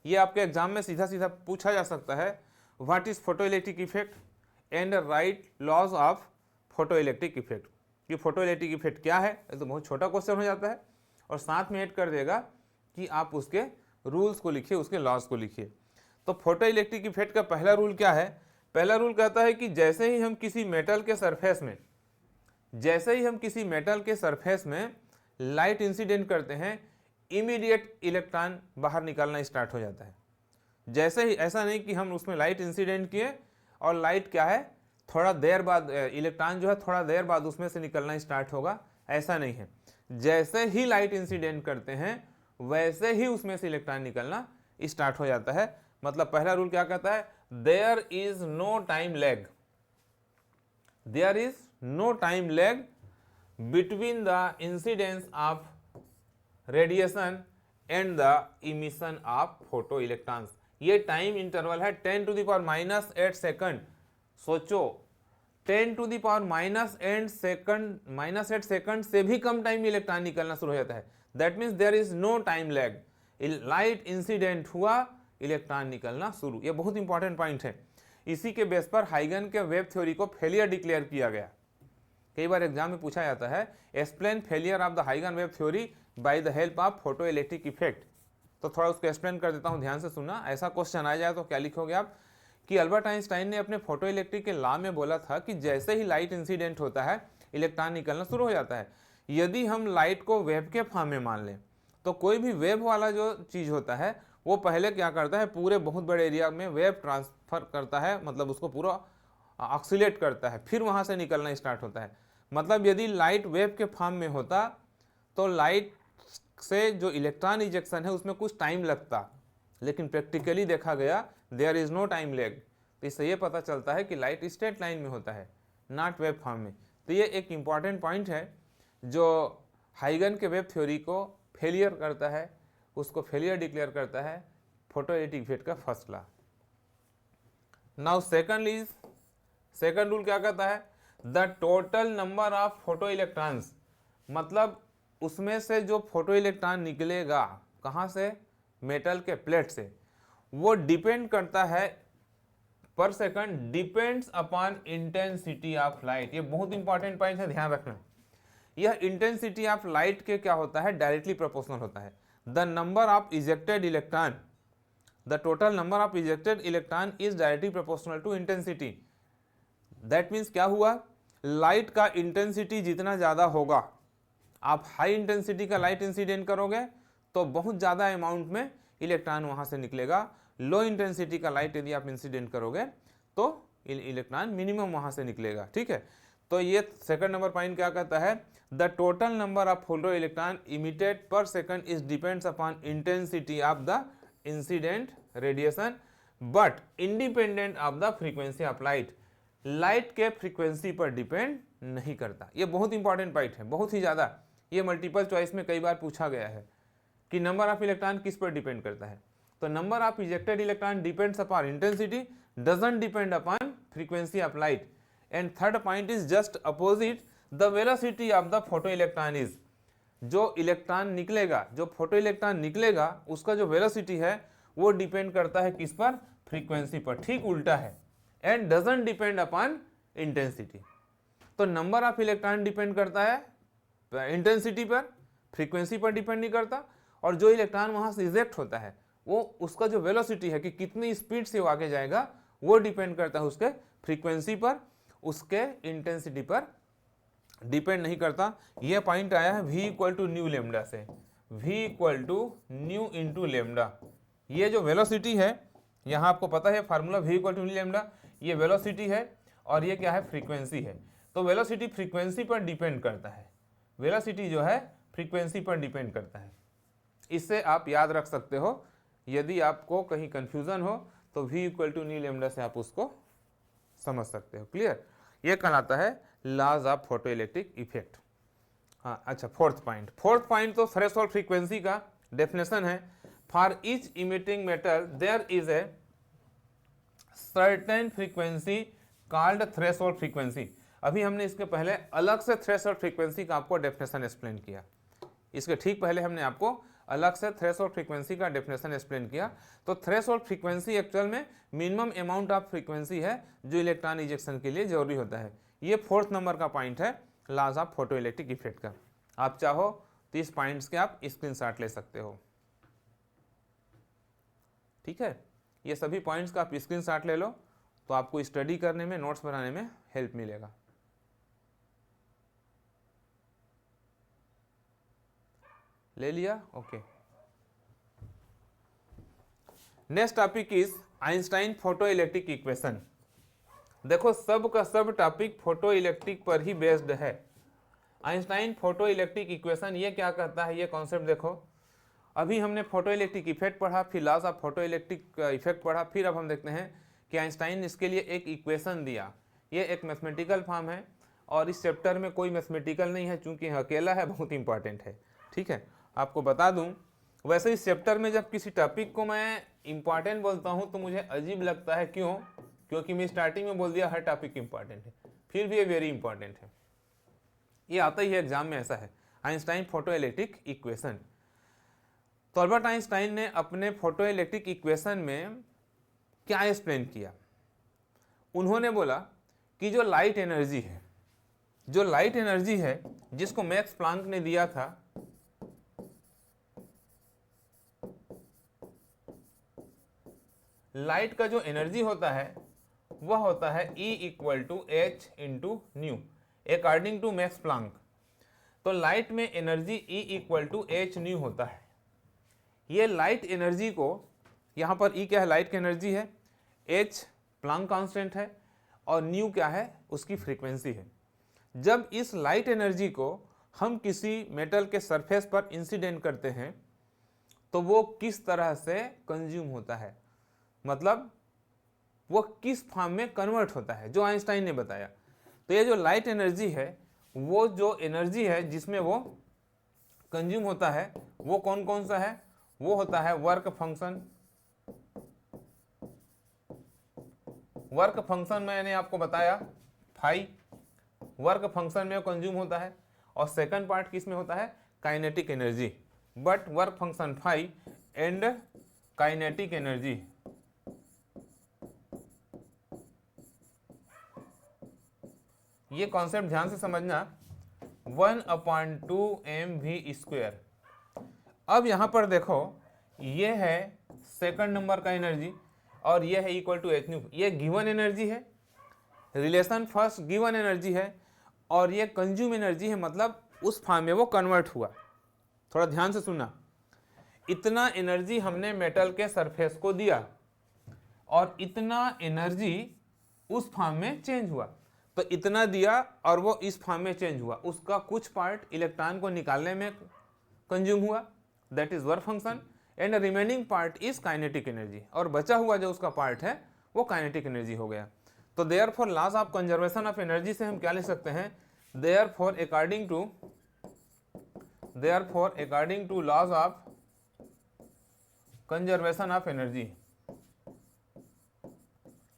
ये आपके एग्जाम में सीधा सीधा पूछा जा सकता है, what is photo electric effect and write laws of photo electric effect. कि फोटो इलेक्ट्रिक इफेक्ट क्या है, ये तो बहुत छोटा क्वेश्चन हो जाता है और साथ में ऐड कर देगा कि आप उसके रूल्स को लिखिए, उसके लॉज को लिखिए। तो फोटो इलेक्ट्रिक इफेक्ट का पहला रूल क्या है, पहला रूल कहता है कि जैसे ही हम किसी मेटल के सरफेस में लाइट इंसिडेंट करते हैं, इमीडिएट इलेक्ट्रॉन बाहर निकलना स्टार्ट हो जाता है। जैसे ही, ऐसा नहीं कि हम उसमें लाइट इंसिडेंट किए और लाइट क्या है थोड़ा देर बाद, इलेक्ट्रॉन जो है थोड़ा देर बाद उसमें से निकलना स्टार्ट होगा, ऐसा नहीं है। जैसे ही लाइट इंसिडेंट करते हैं वैसे ही उसमें से इलेक्ट्रॉन निकलना स्टार्ट हो जाता है। मतलब पहला रूल क्या कहता है, there is no time lag, there is no time lag between the incidence of radiation and the emission of photo electrons. ये टाइम इंटरवल है 10⁻⁻8 सेकंड। सोचो 10⁻⁻8 सेकंड से भी कम टाइम में इलेक्ट्रॉन निकलना शुरू हो जाता है। That means there is no time lag. Light incident हुआ, इलेक्ट्रॉन निकलना शुरू। ये बहुत इंपॉर्टेंट पॉइंट है। इसी के बेस पर हाइगन के वेव थ्योरी को फेलियर डिक्लेयर किया गया। कई बार एग्जाम में पूछा जाता है, एक्सप्लेन फेलियर ऑफ द हाइगन wave theory by the help of photo electric effect. तो थोड़ा उसको एक्सप्लेन कर देता हूं, ध्यान से सुनना। ऐसा क्वेश्चन आ जाए तो क्या लिखोगे आप कि अल्बर्ट आइंस्टाइन ने अपने फोटो इलेक्ट्रिक के लॉ में बोला था कि जैसे ही लाइट इंसिडेंट होता है इलेक्ट्रॉन निकलना शुरू हो जाता है। यदि हम लाइट को वेव के फॉर्म में मान लें तो कोई भी वेव वाला जो चीज़ होता है वो पहले क्या करता है, पूरे बहुत बड़े एरिया में वेव ट्रांसफर करता है, मतलब उसको पूरा ऑक्सीलेट करता है, फिर वहाँ से निकलना स्टार्ट होता है। मतलब यदि लाइट वेव के फॉर्म में होता तो लाइट से जो इलेक्ट्रॉन इजेक्शन है उसमें कुछ टाइम लगता, लेकिन प्रैक्टिकली देखा गया there is no time lag. तो इससे ये पता चलता है कि लाइट स्ट्रेट लाइन में होता है, नॉट वेव फॉर्म में। तो ये एक इम्पॉर्टेंट पॉइंट है जो हाइगन के वेव थ्योरी को फेलियर करता है, उसको फेलियर डिक्लेयर करता है फोटो इलेक्ट्रिक इफेक्ट का first law. Now second is second rule क्या कहता है, the total number of photo electrons, मतलब उसमें से जो फोटो इलेक्ट्रॉन निकलेगा कहाँ से, मेटल के प्लेट से, वो डिपेंड करता है पर second, depends upon intensity of light. ये बहुत इंपॉर्टेंट पॉइंट है, ध्यान रखना। यह इंटेंसिटी ऑफ लाइट के क्या होता है, डायरेक्टली प्रोपोर्शनल होता है। The number of ejected electron, the total number of ejected electron is directly proportional to intensity. That means क्या हुआ, लाइट का इंटेंसिटी जितना ज़्यादा होगा, आप हाई इंटेंसिटी का लाइट इंसिडेंट करोगे तो बहुत ज़्यादा अमाउंट में इलेक्ट्रॉन वहाँ से निकलेगा। लो इंटेंसिटी का लाइट यदि आप इंसिडेंट करोगे तो इलेक्ट्रॉन मिनिमम वहाँ से निकलेगा। ठीक है, तो ये सेकंड नंबर पॉइंट क्या कहता है, the total number of photo electron emitted per second is depends upon intensity of the incident radiation but independent of the frequency of light. Light के फ्रीक्वेंसी पर डिपेंड नहीं करता। ये बहुत इंपॉर्टेंट पॉइंट है, बहुत ही ज़्यादा। ये मल्टीपल चॉइस में कई बार पूछा गया है कि नंबर ऑफ इलेक्ट्रॉन किस पर डिपेंड करता है, तो number of ejected electron depends upon intensity, doesn't depend upon frequency of light. And third point is just opposite, the velocity of the photo electron is, जो इलेक्ट्रॉन निकलेगा, जो photo electron निकलेगा उसका जो वेलोसिटी है वो डिपेंड करता है किस पर, फ्रीक्वेंसी पर। ठीक उल्टा है, and doesn't depend upon intensity. तो नंबर ऑफ इलेक्ट्रॉन डिपेंड करता है इंटेंसिटी पर, फ्रीक्वेंसी पर डिपेंड नहीं करता। और जो इलेक्ट्रॉन वहां से इजेक्ट होता है वो उसका जो वेलोसिटी है कि कितनी स्पीड से वो आगे जाएगा वो डिपेंड करता है उसके फ्रीक्वेंसी पर, उसके इंटेंसिटी पर डिपेंड नहीं करता। ये पॉइंट आया है v equal to nu lambda से, v equal to nu into lambda. ये जो वेलोसिटी है, यहाँ आपको पता है formula v equal to nu lambda, ये वेलोसिटी है और ये क्या है, फ्रीक्वेंसी है। तो वेलोसिटी फ्रीक्वेंसी पर डिपेंड करता है, वेलोसिटी जो है फ्रीक्वेंसी पर डिपेंड करता है। इससे आप याद रख सकते हो, यदि आपको कहीं कंफ्यूजन हो तो v equal to nu lambda से आप उसको समझ सकते हो। क्लियर, ये कहलाता है laws of photo electric effect. हाँ अच्छा, फोर्थ पॉइंट तो थ्रेशोल्ड फ्रीक्वेंसी का डेफिनेशन है। For each emitting metal there is a certain frequency called threshold frequency. अभी हमने इसके पहले अलग से थ्रेशोल्ड फ्रीक्वेंसी का आपको डेफिनेशन एक्सप्लेन किया, इसके ठीक पहले हमने आपको अलग से थ्रेशोल्ड फ्रीक्वेंसी का डेफिनेशन एक्सप्लेन किया। तो थ्रेशोल्ड फ्रीक्वेंसी एक्चुअल में मिनिमम अमाउंट ऑफ फ्रीक्वेंसी है जो इलेक्ट्रॉन इंजेक्शन के लिए जरूरी होता है। ये फोर्थ नंबर का पॉइंट है laws of photo electric effect का। आप चाहो तो इस पॉइंट्स के आप स्क्रीनशॉट ले सकते हो। ठीक है, ये सभी पॉइंट्स का आप स्क्रीनशॉट ले लो तो आपको स्टडी करने में, नोट्स बनाने में हेल्प मिलेगा। ले लिया, okay. Next topic is Einstein photo electric equation. देखो सब का सब टॉपिक फोटो इलेक्ट्रिक पर ही बेस्ड है। आइंस्टाइन फोटो इलेक्ट्रिक इक्वेशन ये क्या करता है, ये कॉन्सेप्ट देखो। अभी हमने फोटो इलेक्ट्रिक इफेक्ट पढ़ा, फिर laws of photo electric effect पढ़ा, फिर अब हम देखते हैं कि आइंस्टाइन ने इसके लिए एक इक्वेशन दिया। ये एक मैथमेटिकल फॉर्म है और इस चैप्टर में कोई मैथमेटिकल नहीं है चूंकि अकेला है, बहुत इंपॉर्टेंट है। ठीक है, आपको बता दूं, वैसे इस चैप्टर में जब किसी टॉपिक को मैं इंपॉर्टेंट बोलता हूं तो मुझे अजीब लगता है। क्यों? क्योंकि मैं स्टार्टिंग में बोल दिया हर टॉपिक इंपॉर्टेंट है, फिर भी ये वेरी इंपॉर्टेंट है। ये आता ही है एग्जाम में, ऐसा है। Einstein photo electric equation. तो अल्बर्ट आइंस्टाइन ने अपने फोटो इलेक्ट्रिक इक्वेशन में क्या एक्सप्लेन किया? उन्होंने बोला कि जो लाइट एनर्जी है जिसको मैक्स प्लांक ने दिया था, लाइट का जो एनर्जी होता है वह होता है E equal to h into nu according to Max Planck. तो लाइट में energy E equal to h nu होता है। ये लाइट एनर्जी को, यहाँ पर E क्या है, लाइट की एनर्जी है, H प्लांक कांस्टेंट है और न्यू क्या है, उसकी फ्रीक्वेंसी है। जब इस लाइट एनर्जी को हम किसी मेटल के सरफेस पर इंसिडेंट करते हैं तो वो किस तरह से कंज्यूम होता है, मतलब वो किस फॉर्म में कन्वर्ट होता है, जो आइंस्टाइन ने बताया। तो ये जो लाइट एनर्जी है, वो जो एनर्जी है जिसमें वो कंज्यूम होता है, वो कौन कौन सा है? वो होता है वर्क फंक्शन, वर्क फंक्शन मैंने आपको बताया फाई, वर्क फंक्शन में कंज्यूम होता है, और सेकंड पार्ट किस में होता है, kinetic energy, but work function phi and kinetic energy ये कॉन्सेप्ट ध्यान से समझना, 1/2mv²। अब यहां पर देखो ये है सेकंड नंबर का एनर्जी और ये है इक्वल टू एच न्यू, ये गिवन एनर्जी है, रिलेशन फर्स्ट गिवन एनर्जी है और ये कंज्यूम एनर्जी है, मतलब उस फॉर्म में वो कन्वर्ट हुआ। थोड़ा ध्यान से सुनना, इतना एनर्जी हमने मेटल के सरफेस को दिया और इतना एनर्जी उस फॉर्म में चेंज हुआ, तो इतना दिया और वो इस फॉर्म में चेंज हुआ, उसका कुछ पार्ट इलेक्ट्रॉन को निकालने में कंज्यूम हुआ, that is work function, and remaining part is kinetic energy, और बचा हुआ जो उसका पार्ट है वो काइनेटिक एनर्जी हो गया। तो therefore laws of conservation of energy से हम क्या लिख सकते हैं, therefore according to laws of conservation of energy,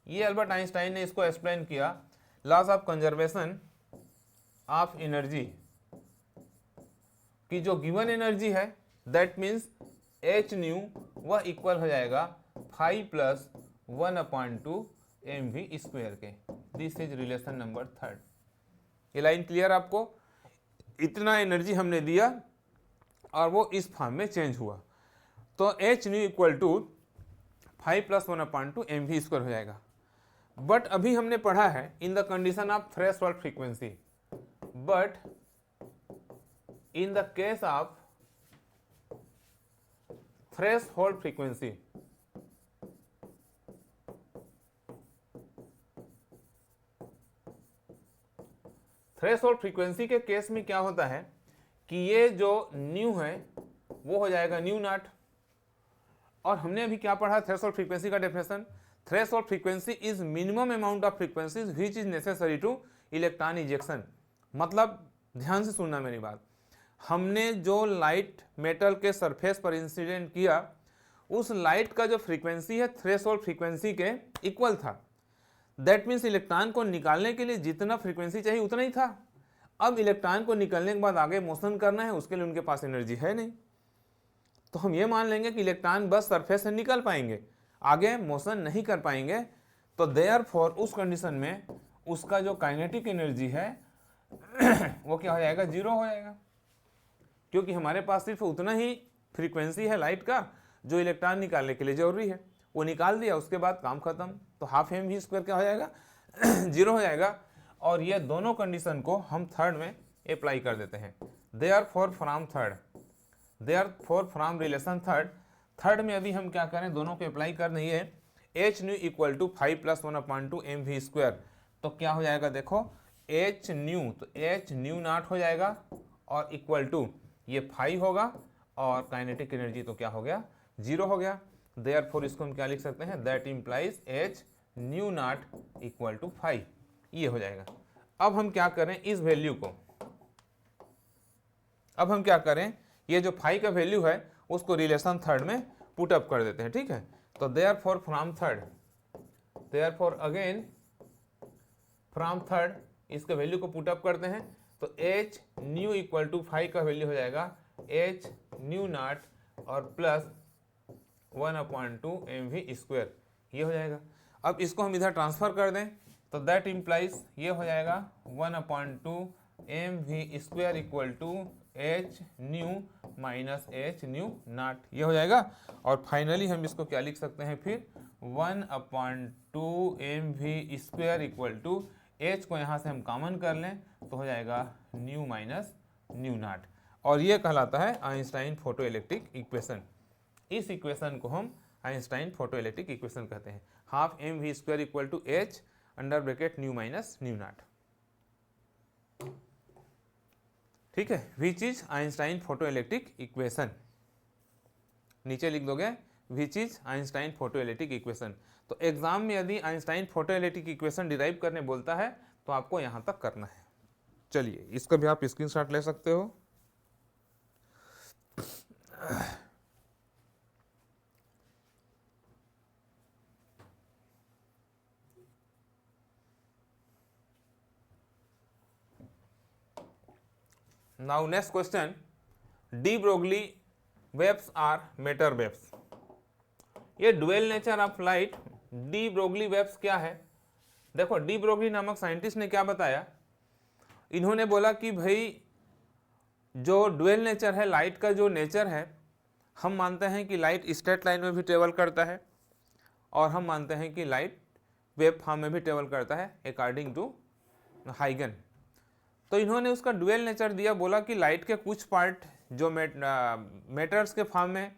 ये अल्बर्ट आइंस्टाइन ने इसको एक्सप्लेन किया, laws of conservation of energy की जो गिवन एनर्जी है दैट मीन्स एच न्यू वह इक्वल हो जाएगा 5 + 1/2mv² के। This is relation number 3। ये लाइन क्लियर आपको, इतना एनर्जी हमने दिया और वो इस फॉर्म में चेंज हुआ, तो H new equal to 5 + 1/2mv² हो जाएगा। बट अभी हमने पढ़ा है in the condition of threshold frequency, but in the case of threshold frequency, threshold frequency के केस में क्या होता है कि ये जो न्यू है वो हो जाएगा न्यू नॉट, और हमने अभी क्या पढ़ा थ्रेशोल्ड फ्रीक्वेंसी का definition, threshold frequency is minimum amount of frequencies which is necessary two electron injection. मतलब ध्यान से सुनना मेरी बात, हमने जो लाइट मेटल के सरफेस पर इंसिडेंट किया उस लाइट का जो फ्रीक्वेंसी है थ्रेशोल्ड फ्रीक्वेंसी के इक्वल था, दैट मीन्स इलेक्ट्रॉन को निकालने के लिए जितना फ्रीक्वेंसी चाहिए उतना ही था। अब इलेक्ट्रॉन को निकलने के बाद आगे मोशन करना है, उसके लिए उनके पास एनर्जी है नहीं, तो हम ये मान लेंगे कि इलेक्ट्रॉन बस सरफेस से निकल पाएंगे, आगे मोशन नहीं कर पाएंगे, तो देयरफॉर उस कंडीशन में उसका जो काइनेटिक एनर्जी है वो क्या हो जाएगा, 0 हो जाएगा, क्योंकि हमारे पास सिर्फ उतना ही फ्रीक्वेंसी है लाइट का जो इलेक्ट्रॉन निकालने के लिए जरूरी है, वो निकाल दिया, उसके बाद काम खत्म, तो 1/2mv² क्या हो जाएगा 0 हो जाएगा। और ये दोनों कंडीशन को हम थर्ड में अप्लाई कर देते हैं, देयरफॉर फ्रॉम रिलेशन थर्ड में अभी हम क्या करें, दोनों को अप्लाई कर नहीं है, H new equal to 5 + 1/2mv², तो क्या हो जाएगा देखो एच न्यू, तो एच न्यू नॉट हो जाएगा और इक्वल टू ये 5 होगा और काइनेटिक एनर्जी तो क्या हो गया 0 हो गया। देयरफॉर इसको हम क्या लिख सकते हैं, that implies h nu not equal to 5, ये हो जाएगा। अब हम क्या करें इस वैल्यू को, अब हम क्या करें ये जो 5 का वैल्यू है उसको रिलेशन थर्ड में पुट अप कर देते हैं, ठीक है। तो therefore from third, therefore again from third इसके वैल्यू को पुट अप करते हैं, तो एच न्यू इक्वल टू 5 का वैल्यू हो जाएगा एच न्यू नॉट और प्लस 1/2mv², ये हो जाएगा। अब इसको हम इधर ट्रांसफर कर दें तो दैट इम्प्लाइज ये हो जाएगा 1/2mv² equal to h nu minus h nu not, ये हो जाएगा। और फाइनली हम इसको क्या लिख सकते हैं फिर 1/2mv² इक्वल टू एच को यहाँ से हम कॉमन कर लें तो हो जाएगा न्यू माइनस न्यू नॉट, और ये कहलाता है आइंस्टाइन फोटो इलेक्ट्रिक इक्वेशन। इस इक्वेशन को हम आइंस्टाइन फोटो इलेक्ट्रिक इक्वेशन कहते हैं, 1/2mv² equal to h under bracket nu minus nu not, ठीक है, which is Einstein photo electric equation. नीचे लिख दोगे which is Einstein photo electric equation. तो एग्जाम में यदि Einstein photo electric equation derive करने बोलता है तो आपको यहां तक करना है। चलिए इसका भी आप स्क्रीनशॉट ले सकते हो। Now next question, de Broglie waves are matter waves. ये dual nature of light, de Broglie waves क्या है? देखो, डी ब्रोगली नामक साइंटिस्ट ने क्या बताया, इन्होंने बोला कि भाई जो डुअल नेचर है लाइट का, जो नेचर है, हम मानते हैं कि लाइट स्ट्रेट लाइन में भी ट्रेवल करता है और हम मानते हैं कि लाइट वेव फॉर्म में भी ट्रेवल करता है अकॉर्डिंग टू हाइगन। तो इन्होंने उसका डुअल नेचर दिया, बोला कि लाइट के कुछ पार्ट जो मैटर्स के फॉर्म में,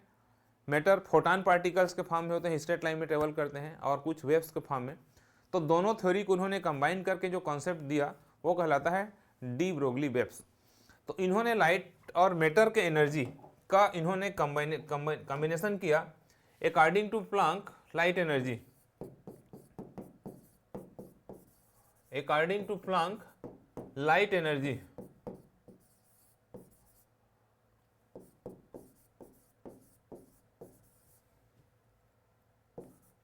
मैटर फोटॉन पार्टिकल्स के फॉर्म में होते हैं, स्ट्रेट लाइन में ट्रेवल करते हैं, और कुछ वेव्स के फॉर्म में। तो दोनों थ्योरी को उन्होंने कंबाइन करके जो कॉन्सेप्ट दिया वो कहलाता है डी ब्रोगली वेव्स। तो इन्होंने लाइट और मैटर के एनर्जी का इन्होंने कॉम्बिनेशन किया according to Planck light energy, according to Planck light energy.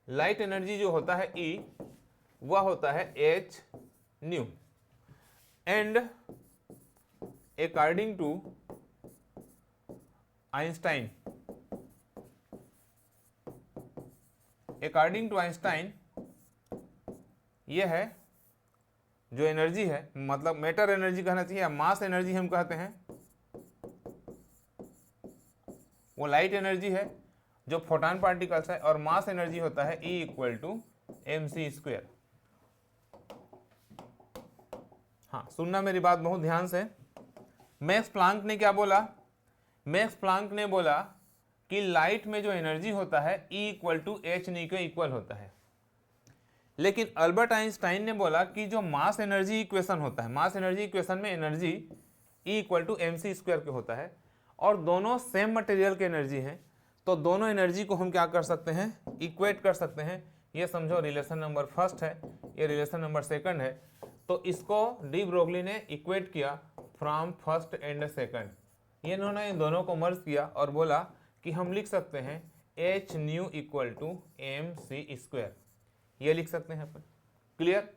Light energy जो होता है E, वह होता है h nu, and according to Einstein, according to Einstein यह है जो एनर्जी है, मतलब मैटर एनर्जी कहना चाहिए, मास एनर्जी हम कहते हैं, वो लाइट एनर्जी है जो फोटॉन पार्टिकल्स है, और मास एनर्जी होता है E इक्वल टू mc²। हाँ, सुनना मेरी बात बहुत ध्यान से। मैक्स प्लैंक ने क्या बोला? मैक्स प्लैंक ने बोला कि लाइट में जो एनर्जी होता है E equal to h nu के इक्वल होता है, लेकिन अल्बर्ट आइंस्टाइन ने बोला कि जो मास एनर्जी इक्वेशन होता है, मास एनर्जी इक्वेशन में energy E equal to mc² के होता है, और दोनों सेम मटेरियल के एनर्जी हैं, तो दोनों एनर्जी को हम क्या कर सकते हैं? इक्वेट कर सकते हैं। ये समझो रिलेशन नंबर फर्स्ट है, ये रिलेशन नंबर सेकंड है, तो इसको डी ब्रोगली ने इक्वेट किया फ्रॉम फर्स्ट एंड सेकंड। ये इन्होंने इन दोनों को मर्ज किया और बोला कि हम लिख सकते हैं h new equal to mc², ये लिख सकते हैं अपन। क्लियर?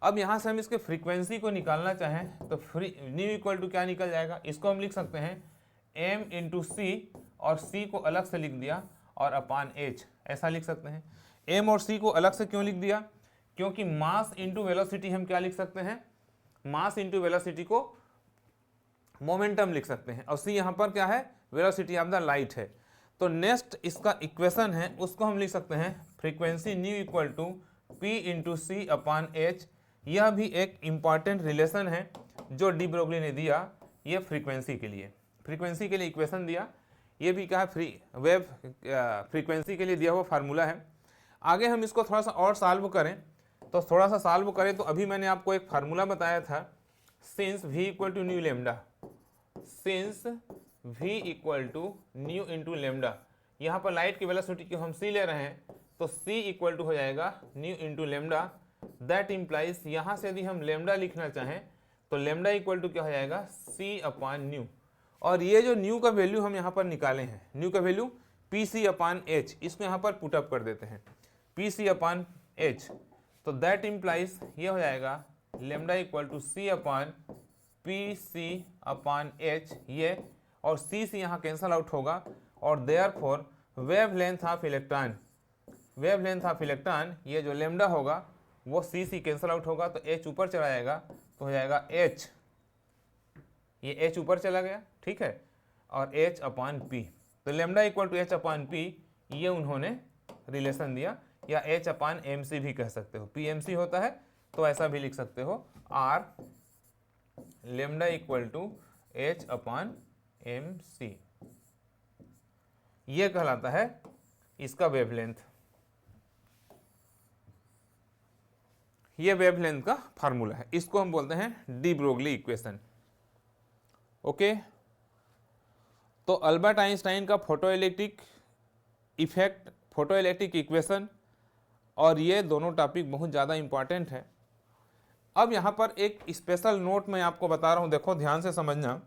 अब यहाँ से हम इसके फ्रीक्वेंसी को निकालना चाहें तो न्यू इक्वल टू क्या निकल जाएगा? इसको हम लिख सकते हैं m इंटू सी, और c को अलग से लिख दिया, और अपान h, ऐसा लिख सकते हैं। m और c को अलग से क्यों लिख दिया? क्योंकि मास इंटू वेलोसिटी हम क्या लिख सकते हैं? मास इंटू वेलोसिटी को मोमेंटम लिख सकते हैं, और c यहाँ पर क्या है? वेलोसिटी ऑफ द लाइट है। तो नेक्स्ट इसका इक्वेशन है, उसको हम लिख सकते हैं frequency nu equal to p into c upon h। यह भी एक इम्पॉर्टेंट रिलेशन है जो डी ब्रोगली ने दिया, ये फ्रीक्वेंसी के लिए इक्वेशन दिया। ये भी क्या है? वेव फ्रीक्वेंसी के लिए दिया हुआ फार्मूला है। आगे हम इसको थोड़ा सा और सॉल्व करें, तो अभी मैंने आपको एक फार्मूला बताया था, since v equal to nu lambda, since v equal to nu into lambda. यहाँ पर लाइट की वेलोसिटी को हम c ले रहे हैं, तो c इक्वल टू हो जाएगा new into lambda. That implies, यहाँ से यदि हम लेमडा लिखना चाहें तो लेमडा इक्वल टू क्या हो जाएगा? c अपान न्यू। और ये जो न्यू का वैल्यू हम यहाँ पर निकाले हैं, न्यू का वैल्यू pc अपान h, इसको यहाँ पर पुटअप कर देते हैं pc अपान h। तो दैट इम्प्लाइज ये हो जाएगा lambda equal to c upon pc upon h, ये और c से यहाँ कैंसल आउट होगा, और therefore wavelength of electron, wavelength of electron, ये जो लेमडा होगा वो c से कैंसल आउट होगा, तो h ऊपर चला जाएगा, तो हो जाएगा h, ये h ऊपर चला गया, ठीक है, और h अपान p। तो lambda equal to h upon p, ये उन्होंने रिलेशन दिया, या h अपान mc भी कह सकते हो, pmc होता है तो ऐसा भी लिख सकते हो, r lambda equal to h upon mc, ये कहलाता है इसका वेवलेंथ। ये वेवलेंथ का फार्मूला है, इसको हम बोलते हैं डी ब्रोगली इक्वेशन। ओके, तो अल्बर्ट आइंस्टाइन का फोटोइलेक्ट्रिक इफेक्ट, फोटोइलेक्ट्रिक इक्वेशन, और ये दोनों टॉपिक बहुत ज़्यादा इंपॉर्टेंट है। अब यहाँ पर एक स्पेशल नोट मैं आपको बता रहा हूँ, देखो ध्यान से समझना।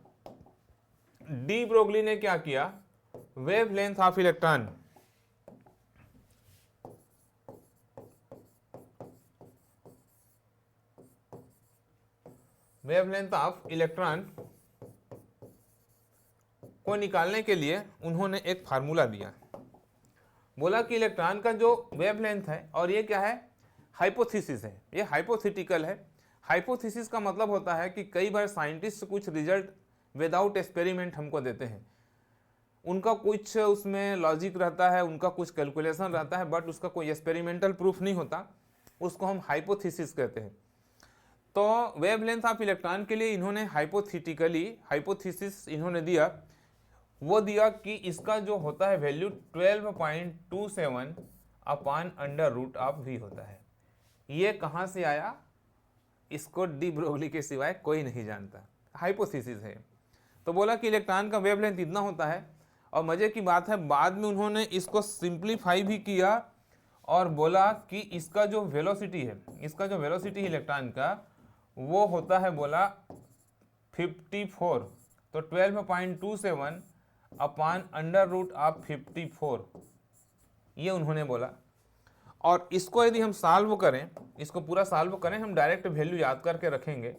डी ब्रोगली ने क्या किया? Wavelength of electron, wavelength of electron को निकालने के लिए उन्होंने एक फार्मूला दिया। बोला कि इलेक्ट्रॉन का जो वेवलेंथ है, और ये क्या है, हाइपोथेसिस है, ये हाइपोथेटिकल है। हाइपोथेसिस का मतलब होता है कि कई बार साइंटिस्ट कुछ रिजल्ट विदाउट एक्सपेरिमेंट हमको देते हैं, उनका कुछ उसमें लॉजिक रहता है, उनका कुछ कैलकुलेशन रहता है, बट उसका कोई एक्सपेरिमेंटल प्रूफ नहीं होता, उसको हम हाइपोथेसिस कहते हैं। तो वेवलेंथ ऑफ इलेक्ट्रॉन के लिए इन्होंने हाइपोथेसिस इन्होंने दिया, वो दिया कि इसका जो होता है value 12.27 upon under root of V होता है। ये कहाँ से आया, इसको डी ब्रोगली के सिवाय कोई नहीं जानता, हाइपोथेसिस है। तो बोला कि इलेक्ट्रॉन का वेवलेंथ इतना होता है, और मजे की बात है बाद में उन्होंने इसको सिंप्लीफाई भी किया और बोला कि इसका जो वेलोसिटी है, इसका जो वेलोसिटी है इलेक्ट्रॉन का, वो होता है बोला 54। तो 12.27 अपान अंडर रूट ऑफ 54, ये उन्होंने बोला। और इसको यदि हम सॉल्व करें, इसको पूरा सॉल्व करें, हम डायरेक्ट वैल्यू याद करके रखेंगे,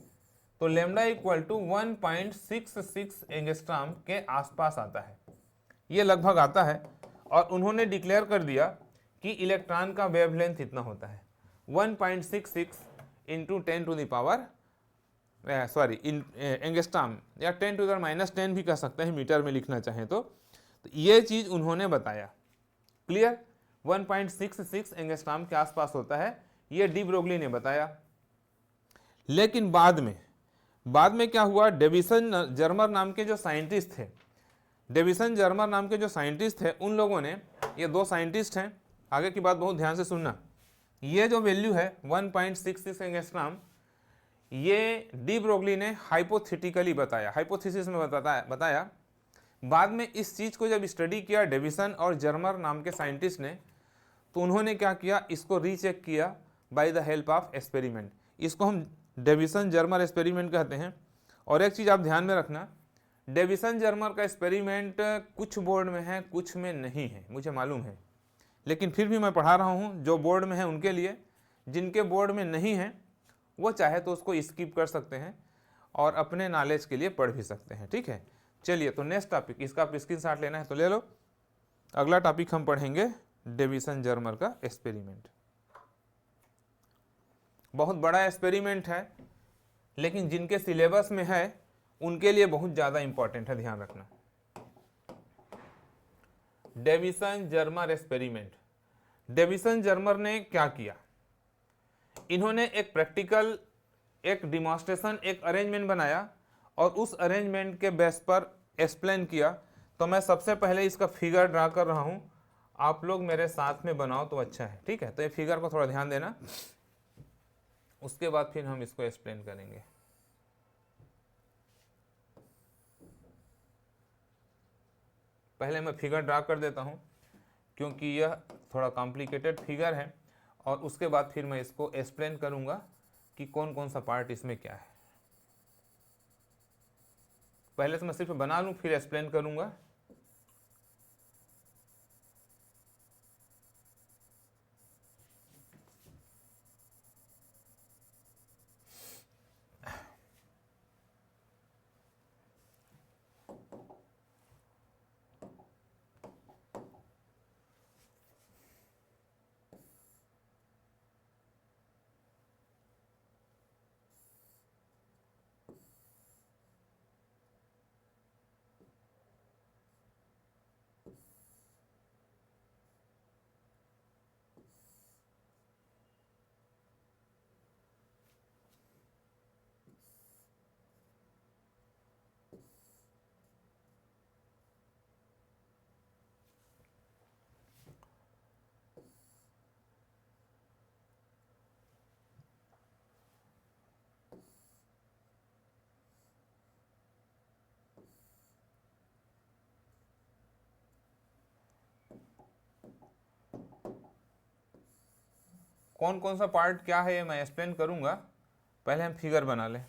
तो लैम्डा इक्वल टू 1.66 एंगस्ट्रॉम के आसपास आता है, ये लगभग आता है। और उन्होंने डिक्लेयर कर दिया कि इलेक्ट्रॉन का वेवलेंथ इतना होता है 1.66 into 10 to the power angstrom, या 10 टू द -10 भी कह सकते हैं मीटर में लिखना चाहें तो ये चीज उन्होंने बताया। क्लियर, 1.66 एंगस्ट्रॉम के आसपास होता है, ये डी ब्रोगली ने बताया। लेकिन बाद में क्या हुआ, डेविसन जर्मर नाम के जो साइंटिस्ट थे, डेविसन जर्मर नाम के जो साइंटिस्ट थे, उन लोगों ने, ये दो साइंटिस्ट हैं, आगे की बात बहुत ध्यान से सुनना, ये जो वैल्यू है 1.66 एंगस्ट्रॉम, ये डी ब्रोगली ने हाइपोथेटिकली बताया, हाइपोथेसिस में बताया। बाद में इस चीज़ को जब स्टडी किया डेविसन और जर्मर नाम के साइंटिस्ट ने, तो उन्होंने क्या किया, इसको रीचेक किया bye the help of experiment. इसको हम डेविसन जर्मर एक्सपेरिमेंट कहते हैं। और एक चीज़ आप ध्यान में रखना, डेविसन जर्मर का एक्सपेरिमेंट कुछ बोर्ड में है, कुछ में नहीं है, मुझे मालूम है, लेकिन फिर भी मैं पढ़ा रहा हूँ। जो बोर्ड में है उनके लिए, जिनके बोर्ड में नहीं है वो चाहे तो उसको स्किप कर सकते हैं और अपने नॉलेज के लिए पढ़ भी सकते हैं, ठीक है। चलिए, तो नेक्स्ट टॉपिक, इसका आप स्क्रीनशॉट लेना है तो ले लो। अगला टॉपिक हम पढ़ेंगे डेविसन जर्मर का एक्सपेरिमेंट। बहुत बड़ा एक्सपेरिमेंट है, लेकिन जिनके सिलेबस में है उनके लिए बहुत ज़्यादा इंपॉर्टेंट है, ध्यान रखना। Davisson Germer experiment. Davisson Germer ने क्या किया, इन्होंने एक प्रैक्टिकल, एक डिमॉन्स्ट्रेशन, एक अरेंजमेंट बनाया और उस अरेंजमेंट के बेस पर एक्सप्लेन किया। तो मैं सबसे पहले इसका फिगर ड्रा कर रहा हूं, आप लोग मेरे साथ में बनाओ तो अच्छा है, ठीक है। तो ये फिगर को थोड़ा ध्यान देना, उसके बाद फिर हम इसको एक्सप्लेन करेंगे। पहले मैं फिगर ड्रा कर देता हूं क्योंकि यह थोड़ा कॉम्प्लिकेटेड फिगर है, और उसके बाद फिर मैं इसको एक्सप्लेन करूंगा कि कौन कौन सा पार्ट इसमें क्या है। पहले तो मैं सिर्फ बना लूं, फिर एक्सप्लेन करूंगा। कौन कौन सा पार्ट क्या है ये मैं एक्सप्लेन करूंगा, पहले हम फिगर बना लें।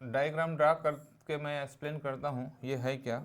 डायग्राम ड्रा करके मैं एक्सप्लेन करता हूँ ये है क्या।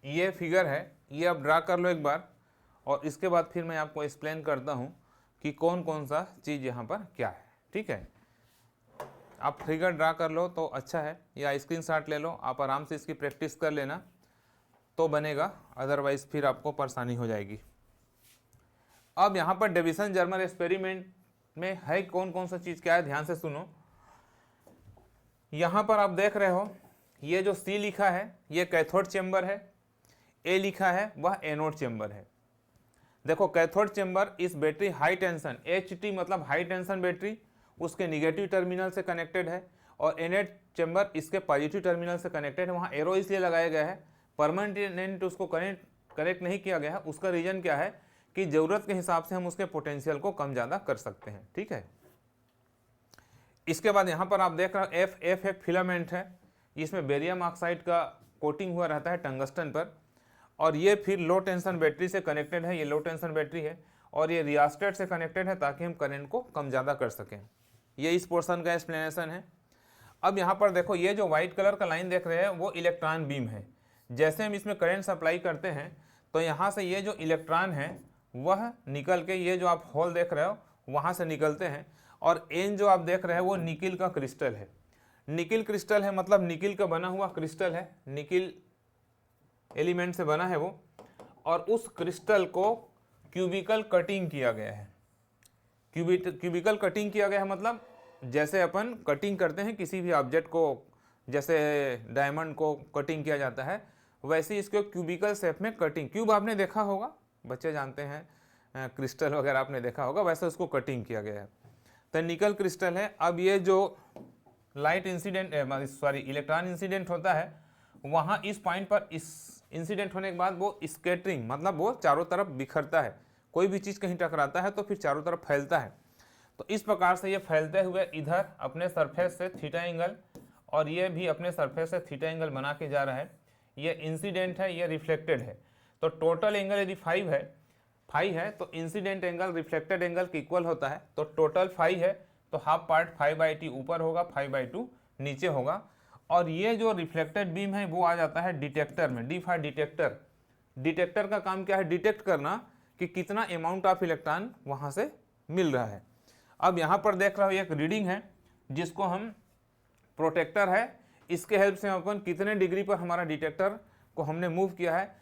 ये फिगर है, ये आप ड्रा कर लो एक बार, और इसके बाद फिर मैं आपको एक्सप्लेन करता हूँ कि कौन कौन सा चीज़ यहाँ पर क्या है। ठीक है, आप फिगर ड्रा कर लो तो अच्छा है, या स्क्रीनशॉट ले लो, आप आराम से इसकी प्रैक्टिस कर लेना तो बनेगा, अदरवाइज फिर आपको परेशानी हो जाएगी। अब यहाँ पर डेविसन जर्मर एक्सपेरिमेंट में है कौन कौन सा चीज़ क्या है, ध्यान से सुनो। यहाँ पर आप देख रहे हो ये जो C लिखा है ये कैथोड चेंबर है, A लिखा है वह एनोड चेंबर है। देखो कैथोड चेंबर इस बैटरी हाई टेंशन HT मतलब हाई टेंशन बैटरी उसके निगेटिव टर्मिनल से कनेक्टेड है, और एनोड चेंबर इसके पॉजिटिव टर्मिनल से कनेक्टेड है। वहाँ एरो इसलिए लगाया गया है, परमानेंट उसको कनेक्ट नहीं किया गया है। उसका रीजन क्या है कि ज़रूरत के हिसाब से हम उसके पोटेंशियल को कम ज़्यादा कर सकते हैं। ठीक है, इसके बाद यहाँ पर आप देख रहे हो F एक फिलामेंट है, इसमें बेरियम ऑक्साइड का कोटिंग हुआ रहता है टंगस्टन पर, और ये फिर लो टेंशन बैटरी से कनेक्टेड है, ये लो टेंशन बैटरी है, और ये रियास्टेट से कनेक्टेड है ताकि हम करंट को कम ज़्यादा कर सकें। ये इस पोर्शन का एक्सप्लेनेशन है। अब यहाँ पर देखो ये जो वाइट कलर का लाइन देख रहे हैं वो इलेक्ट्रॉन बीम है। जैसे हम इसमें करंट सप्लाई करते हैं तो यहाँ से ये जो इलेक्ट्रॉन है वह निकल के ये जो आप होल देख रहे हो वहाँ से निकलते हैं, और एन जो आप देख रहे हैं वो निकिल का क्रिस्टल है। निकिल क्रिस्टल है मतलब निकिल का बना हुआ क्रिस्टल है, निकिल एलिमेंट से बना है वो, और उस क्रिस्टल को क्यूबिकल कटिंग किया गया है। क्यूबिकल कटिंग किया गया है मतलब जैसे अपन कटिंग करते हैं किसी भी ऑब्जेक्ट को, जैसे डायमंड को कटिंग किया जाता है वैसे इसको क्यूबिकल शेप में कटिंग, क्यूब आपने देखा होगा, बच्चे जानते हैं, क्रिस्टल वगैरह आपने देखा होगा, वैसे उसको कटिंग किया गया है। तो निकल क्रिस्टल है। अब ये जो लाइट इंसिडेंट इलेक्ट्रॉन इंसिडेंट होता है वहाँ इस पॉइंट पर इस इंसिडेंट होने के बाद वो स्कैटरिंग मतलब वो चारों तरफ बिखरता है, कोई भी चीज़ कहीं टकराता है तो फिर चारों तरफ फैलता है। तो इस प्रकार से ये फैलते हुए इधर अपने सरफेस से थीटा एंगल, और ये भी अपने सरफेस से थीटा एंगल बना के जा रहा है। ये इंसिडेंट है, ये रिफ्लेक्टेड है। तो टोटल एंगल यदि 5 है तो इंसिडेंट एंगल रिफ्लेक्टेड एंगल के इक्वल होता है। तो टोटल 5 है तो हाफ पार्ट 5/t ऊपर होगा, 5/2 नीचे होगा। और ये जो रिफ्लेक्टेड बीम है वो आ जाता है डिटेक्टर में, D फॉर डिटेक्टर। डिटेक्टर का काम क्या है, डिटेक्ट करना कि कितना अमाउंट ऑफ इलेक्ट्रॉन वहाँ से मिल रहा है। अब यहाँ पर देख रहा हो एक रीडिंग है जिसको हम प्रोटेक्टर है, इसके हेल्प से हम अपन कितने डिग्री पर हमारा डिटेक्टर को हमने मूव किया है,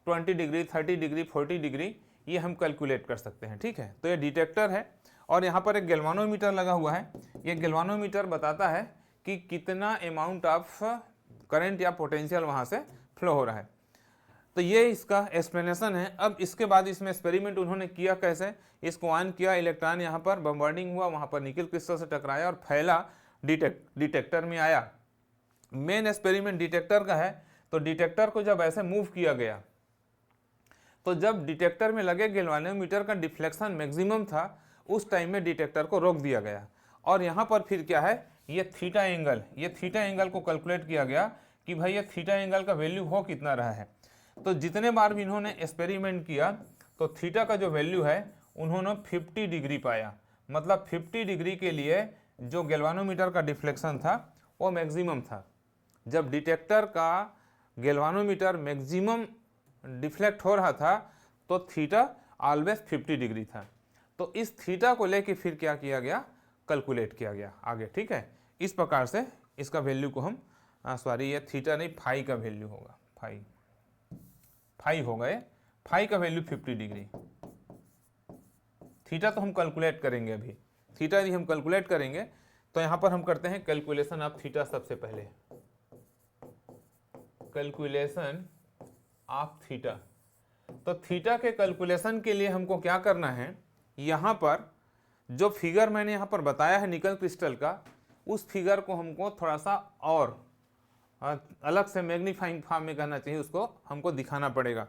20 डिग्री, 30 डिग्री, 40 डिग्री, ये हम कैलकुलेट कर सकते हैं। ठीक है, तो ये डिटेक्टर है। और यहाँ पर एक गैल्वानोमीटर लगा हुआ है। ये गैल्वानोमीटर बताता है कि कितना अमाउंट ऑफ करंट या पोटेंशियल वहाँ से फ्लो हो रहा है। तो ये इसका एक्सप्लेनेशन है। अब इसके बाद इसमें एक्सपेरिमेंट उन्होंने किया कैसे, इसको ऑन किया, इलेक्ट्रॉन यहाँ पर बम्बार्डिंग हुआ, वहाँ पर निकल क्रिस्टल से टकराया और फैला, डिटेक्टर में आया। मेन एक्सपेरिमेंट डिटेक्टर का है। तो डिटेक्टर को जब ऐसे मूव किया गया तो जब डिटेक्टर में लगे गैल्वानोमीटर का डिफ्लेक्शन मैक्सिमम था उस टाइम में डिटेक्टर को रोक दिया गया। और यहाँ पर फिर क्या है, ये थीटा एंगल को कैलकुलेट किया गया कि भाई ये थीटा एंगल का वैल्यू हो कितना रहा है। तो जितने बार भी इन्होंने एक्सपेरिमेंट किया तो थीटा का जो वैल्यू है उन्होंने 50 डिग्री पाया। मतलब 50 डिग्री के लिए जो गैल्वानोमीटर का डिफ्लेक्शन था वो मैक्सिमम था। जब डिटेक्टर का गैल्वानोमीटर मैक्सिमम डिफ्लेक्ट हो रहा था तो थीटा ऑलवेज 50 डिग्री था। तो इस थीटा को लेके फिर क्या किया गया, कैलकुलेट किया गया आगे। ठीक है, इस प्रकार से इसका वैल्यू को हम सॉरी ये थीटा नहीं फाई का वैल्यू होगा, फाई होगा ये, फाई का वैल्यू 50 डिग्री। थीटा तो हम कैलकुलेट करेंगे, अभी थीटा यदि हम कैलकुलेट करेंगे तो यहां पर हम करते हैं कैलकुलेशन ऑफ थीटा। सबसे पहले कैलकुलेशन ऑफ थीटा। तो थीटा के कैलकुलेशन के लिए हमको क्या करना है, यहां पर जो फिगर मैंने यहां पर बताया है निकल क्रिस्टल का, उस फिगर को हमको थोड़ा सा और अलग से मैग्नीफाइंग फॉर्म में कहना चाहिए, उसको हमको दिखाना पड़ेगा।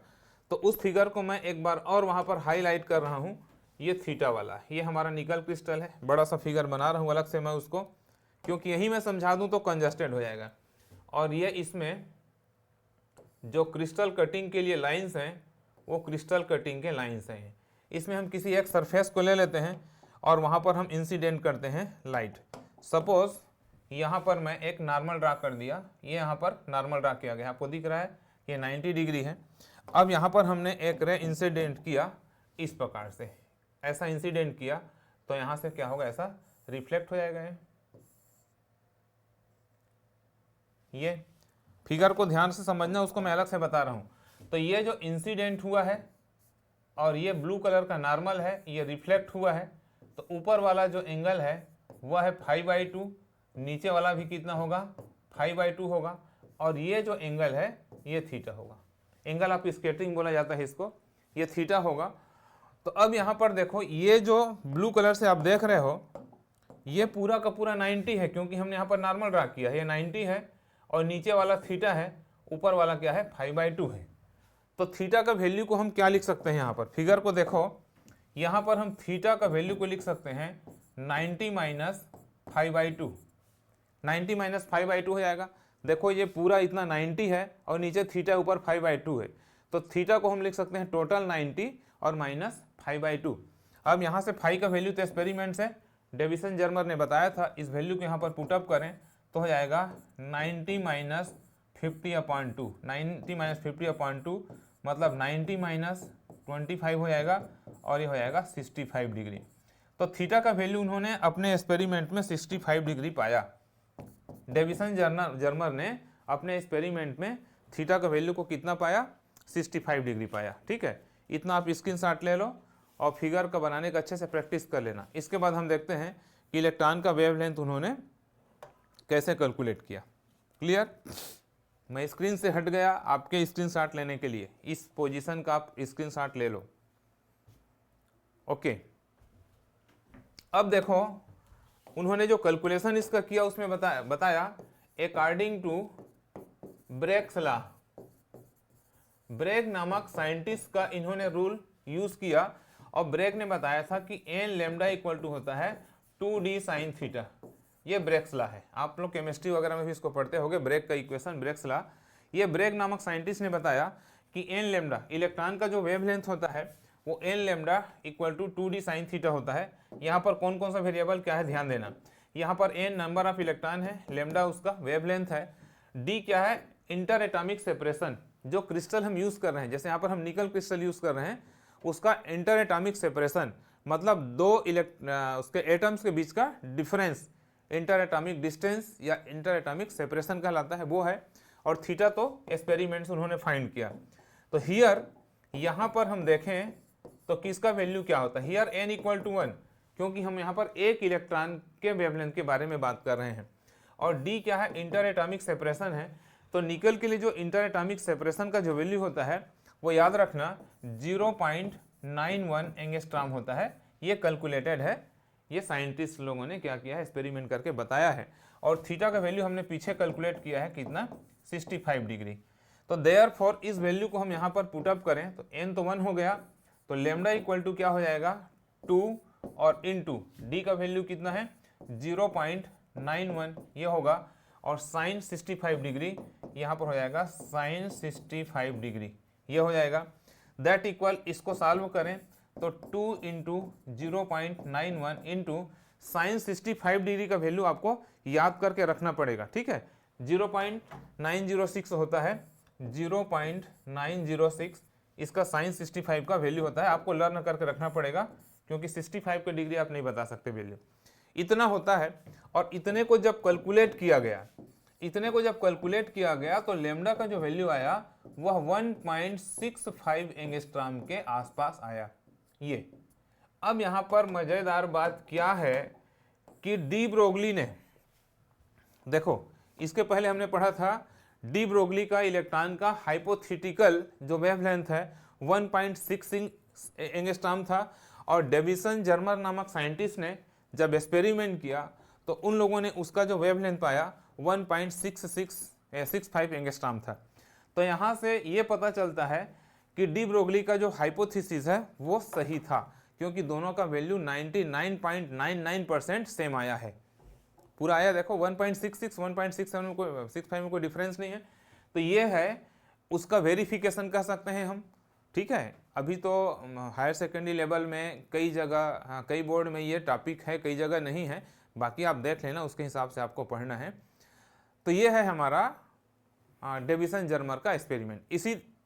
तो उस फिगर को मैं एक बार और वहां पर हाईलाइट कर रहा हूं। ये थीटा वाला, ये हमारा निकल क्रिस्टल है, बड़ा सा फिगर बना रहा हूं अलग से मैं उसको, क्योंकि यही मैं समझा दूं तो कंजस्टेड हो जाएगा। और ये इसमें जो क्रिस्टल कटिंग के लिए लाइंस हैं वो क्रिस्टल कटिंग के लाइंस हैं। इसमें हम किसी एक सरफेस को ले लेते हैं और वहाँ पर हम इंसिडेंट करते हैं लाइट। सपोज यहाँ पर मैं एक नॉर्मल ड्रा कर दिया, ये यहाँ पर नॉर्मल ड्रा किया गया, आपको दिख रहा है ये 90 डिग्री है। अब यहाँ पर हमने एक रे इंसिडेंट किया इस प्रकार से, ऐसा इंसिडेंट किया तो यहाँ से क्या होगा, ऐसा रिफ्लेक्ट हो जाएगा। ये फिगर को ध्यान से समझना, उसको मैं अलग से बता रहा हूँ। तो ये जो इंसिडेंट हुआ है और ये ब्लू कलर का नॉर्मल है, ये रिफ्लेक्ट हुआ है, तो ऊपर वाला जो एंगल है वह है 5/2, नीचे वाला भी कितना होगा 5/2 होगा, और ये जो एंगल है ये थीटा होगा। एंगल ऑफ स्कैटरिंग बोला जाता है इसको, ये थीटा होगा। तो अब यहाँ पर देखो, ये जो ब्लू कलर से आप देख रहे हो ये पूरा का पूरा 90 है, क्योंकि हमने यहाँ पर नॉर्मल ड्रा किया है, ये 90 है, और नीचे वाला थीटा है, ऊपर वाला क्या है 5/2 है। तो थीटा का वैल्यू को हम क्या लिख सकते हैं, यहाँ पर फिगर को देखो, यहाँ पर हम थीटा का वैल्यू को लिख सकते हैं 90 - 5/2। 90 - 5/2 हो जाएगा। देखो ये पूरा इतना 90 है और नीचे थीटा ऊपर 5/2 है, तो थीटा को हम लिख सकते हैं टोटल 90 और माइनस 5/2। अब यहाँ से फाई का वैल्यू तो एक्सपेरिमेंट से डेविसन जर्मर ने बताया था, इस वैल्यू को यहाँ पर पुटअप करें तो हो जाएगा 90 - 50/2। 90 - 50/2 मतलब 90 - 25 हो जाएगा, और ये हो जाएगा 65 डिग्री। तो थीटा का वैल्यू उन्होंने अपने एक्सपेरिमेंट में 65 डिग्री पाया। डेविसन जर्मर ने अपने एक्सपेरिमेंट में थीटा का वैल्यू को कितना पाया, 65 डिग्री पाया। ठीक है, इतना आप स्क्रीनशॉट ले लो और फिगर का बनाने का अच्छे से प्रैक्टिस कर लेना। इसके बाद हम देखते हैं कि इलेक्ट्रॉन का वेवलेंथ उन्होंने कैसे कैलकुलेट किया। क्लियर? मैं स्क्रीन से हट गया आपके स्क्रीनशॉट लेने के लिए, इस पोजीशन का आप स्क्रीनशॉट ले लो। ओके, अब देखो उन्होंने जो कैलकुलेशन इसका किया उसमें बताया according to Bragg's law. Bragg नामक साइंटिस्ट का इन्होंने रूल यूज किया, और ब्रेग ने बताया था कि एन लैम्डा इक्वल टू होता है 2d साइन थीटा। ये ब्रेग्स लॉ है, आप लोग केमिस्ट्री वगैरह में भी इसको पढ़ते होंगे, ब्रेग का इक्वेशन, ब्रेग्स लॉ। ये ब्रेग नामक साइंटिस्ट ने बताया कि एन लैम्डा, इलेक्ट्रॉन का जो वेवलेंथ होता है वो n lambda equal to 2d sine theta होता है। यहाँ पर कौन कौन सा वेरिएबल क्या है ध्यान देना। यहाँ पर एन नंबर ऑफ इलेक्ट्रॉन है, लैम्डा उसका वेवलेंथ है, डी क्या है इंटर एटॉमिक सेपरेशन, जो क्रिस्टल हम यूज कर रहे हैं, जैसे यहाँ पर हम निकल क्रिस्टल यूज कर रहे हैं, उसका इंटर एटॉमिक सेपरेशन मतलब दो उसके एटम्स के बीच का डिफरेंस, इंटर एटॉमिक डिस्टेंस या इंटर एटॉमिक सेपरेशन कहलाता है, वो है। और थीटा तो एक्सपेरिमेंट्स उन्होंने फाइंड किया। तो हियर यहाँ पर हम देखें तो किसका वैल्यू क्या होता है, हियर n इक्वल टू 1, क्योंकि हम यहाँ पर एक इलेक्ट्रॉन के वेवलेंथ के बारे में बात कर रहे हैं, और d क्या है इंटर एटॉमिक सेपरेशन है। तो निकल के लिए जो इंटर एटॉमिक सेपरेशन का जो वैल्यू होता है वो याद रखना 0.91 एंगस्ट्रॉम होता है। ये कैलकुलेटेड है, ये साइंटिस्ट लोगों ने क्या किया है एक्सपेरिमेंट करके बताया है। और थीटा का वैल्यू हमने पीछे कैलकुलेट किया है कितना 65 डिग्री। तो देयरफॉर इस वैल्यू को हम यहाँ पर पुटअप करें तो n तो 1 हो गया, तो लैम्डा इक्वल टू क्या हो जाएगा 2, और इनटू डी का वैल्यू कितना है 0.91 ये होगा, और साइन 65 डिग्री यहाँ पर हो जाएगा साइन 65 डिग्री, ये हो जाएगा। दैट इक्वल, इसको सॉल्व करें तो 2 इंटू 0.91 इंटू साइन 65 डिग्री का वैल्यू आपको याद करके रखना पड़ेगा, ठीक है। 0.906 होता है, 0.906 इसका साइन 65 का वैल्यू होता है। आपको लर्न करके रखना पड़ेगा क्योंकि 65 की डिग्री आप नहीं बता सकते वैल्यू, इतना होता है। और इतने को जब कैलकुलेट किया गया तो लेमडा का जो वैल्यू आया वह 1.65 एंगस्ट्रॉम के आसपास आया। ये अब यहां पर मजेदार बात क्या है कि डी ब्रोगली ने, देखो इसके पहले हमने पढ़ा था डी ब्रोगली का इलेक्ट्रॉन का हाइपोथेटिकल जो वेवलेंथ है 1.6 एंगस्ट्रॉम था, और डेविसन जर्मर नामक साइंटिस्ट ने जब एक्सपेरिमेंट किया तो उन लोगों ने उसका जो वेवलेंथ पाया 1.65 एंगस्ट्रॉम था। तो यहाँ से ये पता चलता है कि डी ब्रोगली का जो हाइपोथेसिस है वो सही था, क्योंकि दोनों का वैल्यू 99.99% सेम आया है, पूरा आया। देखो 1.66 1.67 में कोई 65 में कोई डिफरेंस नहीं है। तो ये है उसका वेरिफिकेशन कह सकते हैं हम, ठीक है। अभी तो हायर सेकेंडरी लेवल में कई जगह, हाँ कई बोर्ड में ये टॉपिक है, कई जगह नहीं है, बाकी आप देख लेना, उसके हिसाब से आपको पढ़ना है। तो ये है हमारा डेविसन जर्मर का एक्सपेरिमेंट।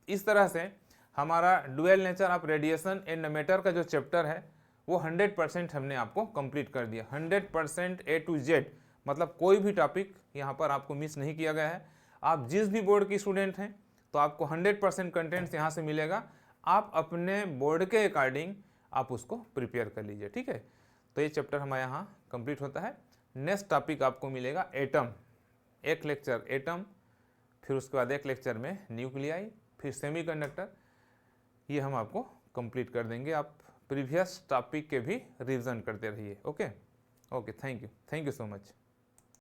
इस तरह से हमारा dual nature of radiation and matter का जो चैप्टर है वो 100% हमने आपको कंप्लीट कर दिया, 100% A to Z, मतलब कोई भी टॉपिक यहाँ पर आपको मिस नहीं किया गया है। आप जिस भी बोर्ड की स्टूडेंट हैं तो आपको 100% कंटेंट्स यहाँ से मिलेगा, आप अपने बोर्ड के अकॉर्डिंग आप उसको प्रिपेयर कर लीजिए, ठीक है। तो ये चैप्टर हमारे यहाँ कंप्लीट होता है। नेक्स्ट टॉपिक आपको मिलेगा एटम, एक लेक्चर एटम, फिर उसके बाद एक लेक्चर में न्यूक्लियाई, फिर सेमीकंडक्टर, ये हम आपको कंप्लीट कर देंगे। आप प्रीवियस टॉपिक के भी रिवीजन करते रहिए। Okay, thank you so much.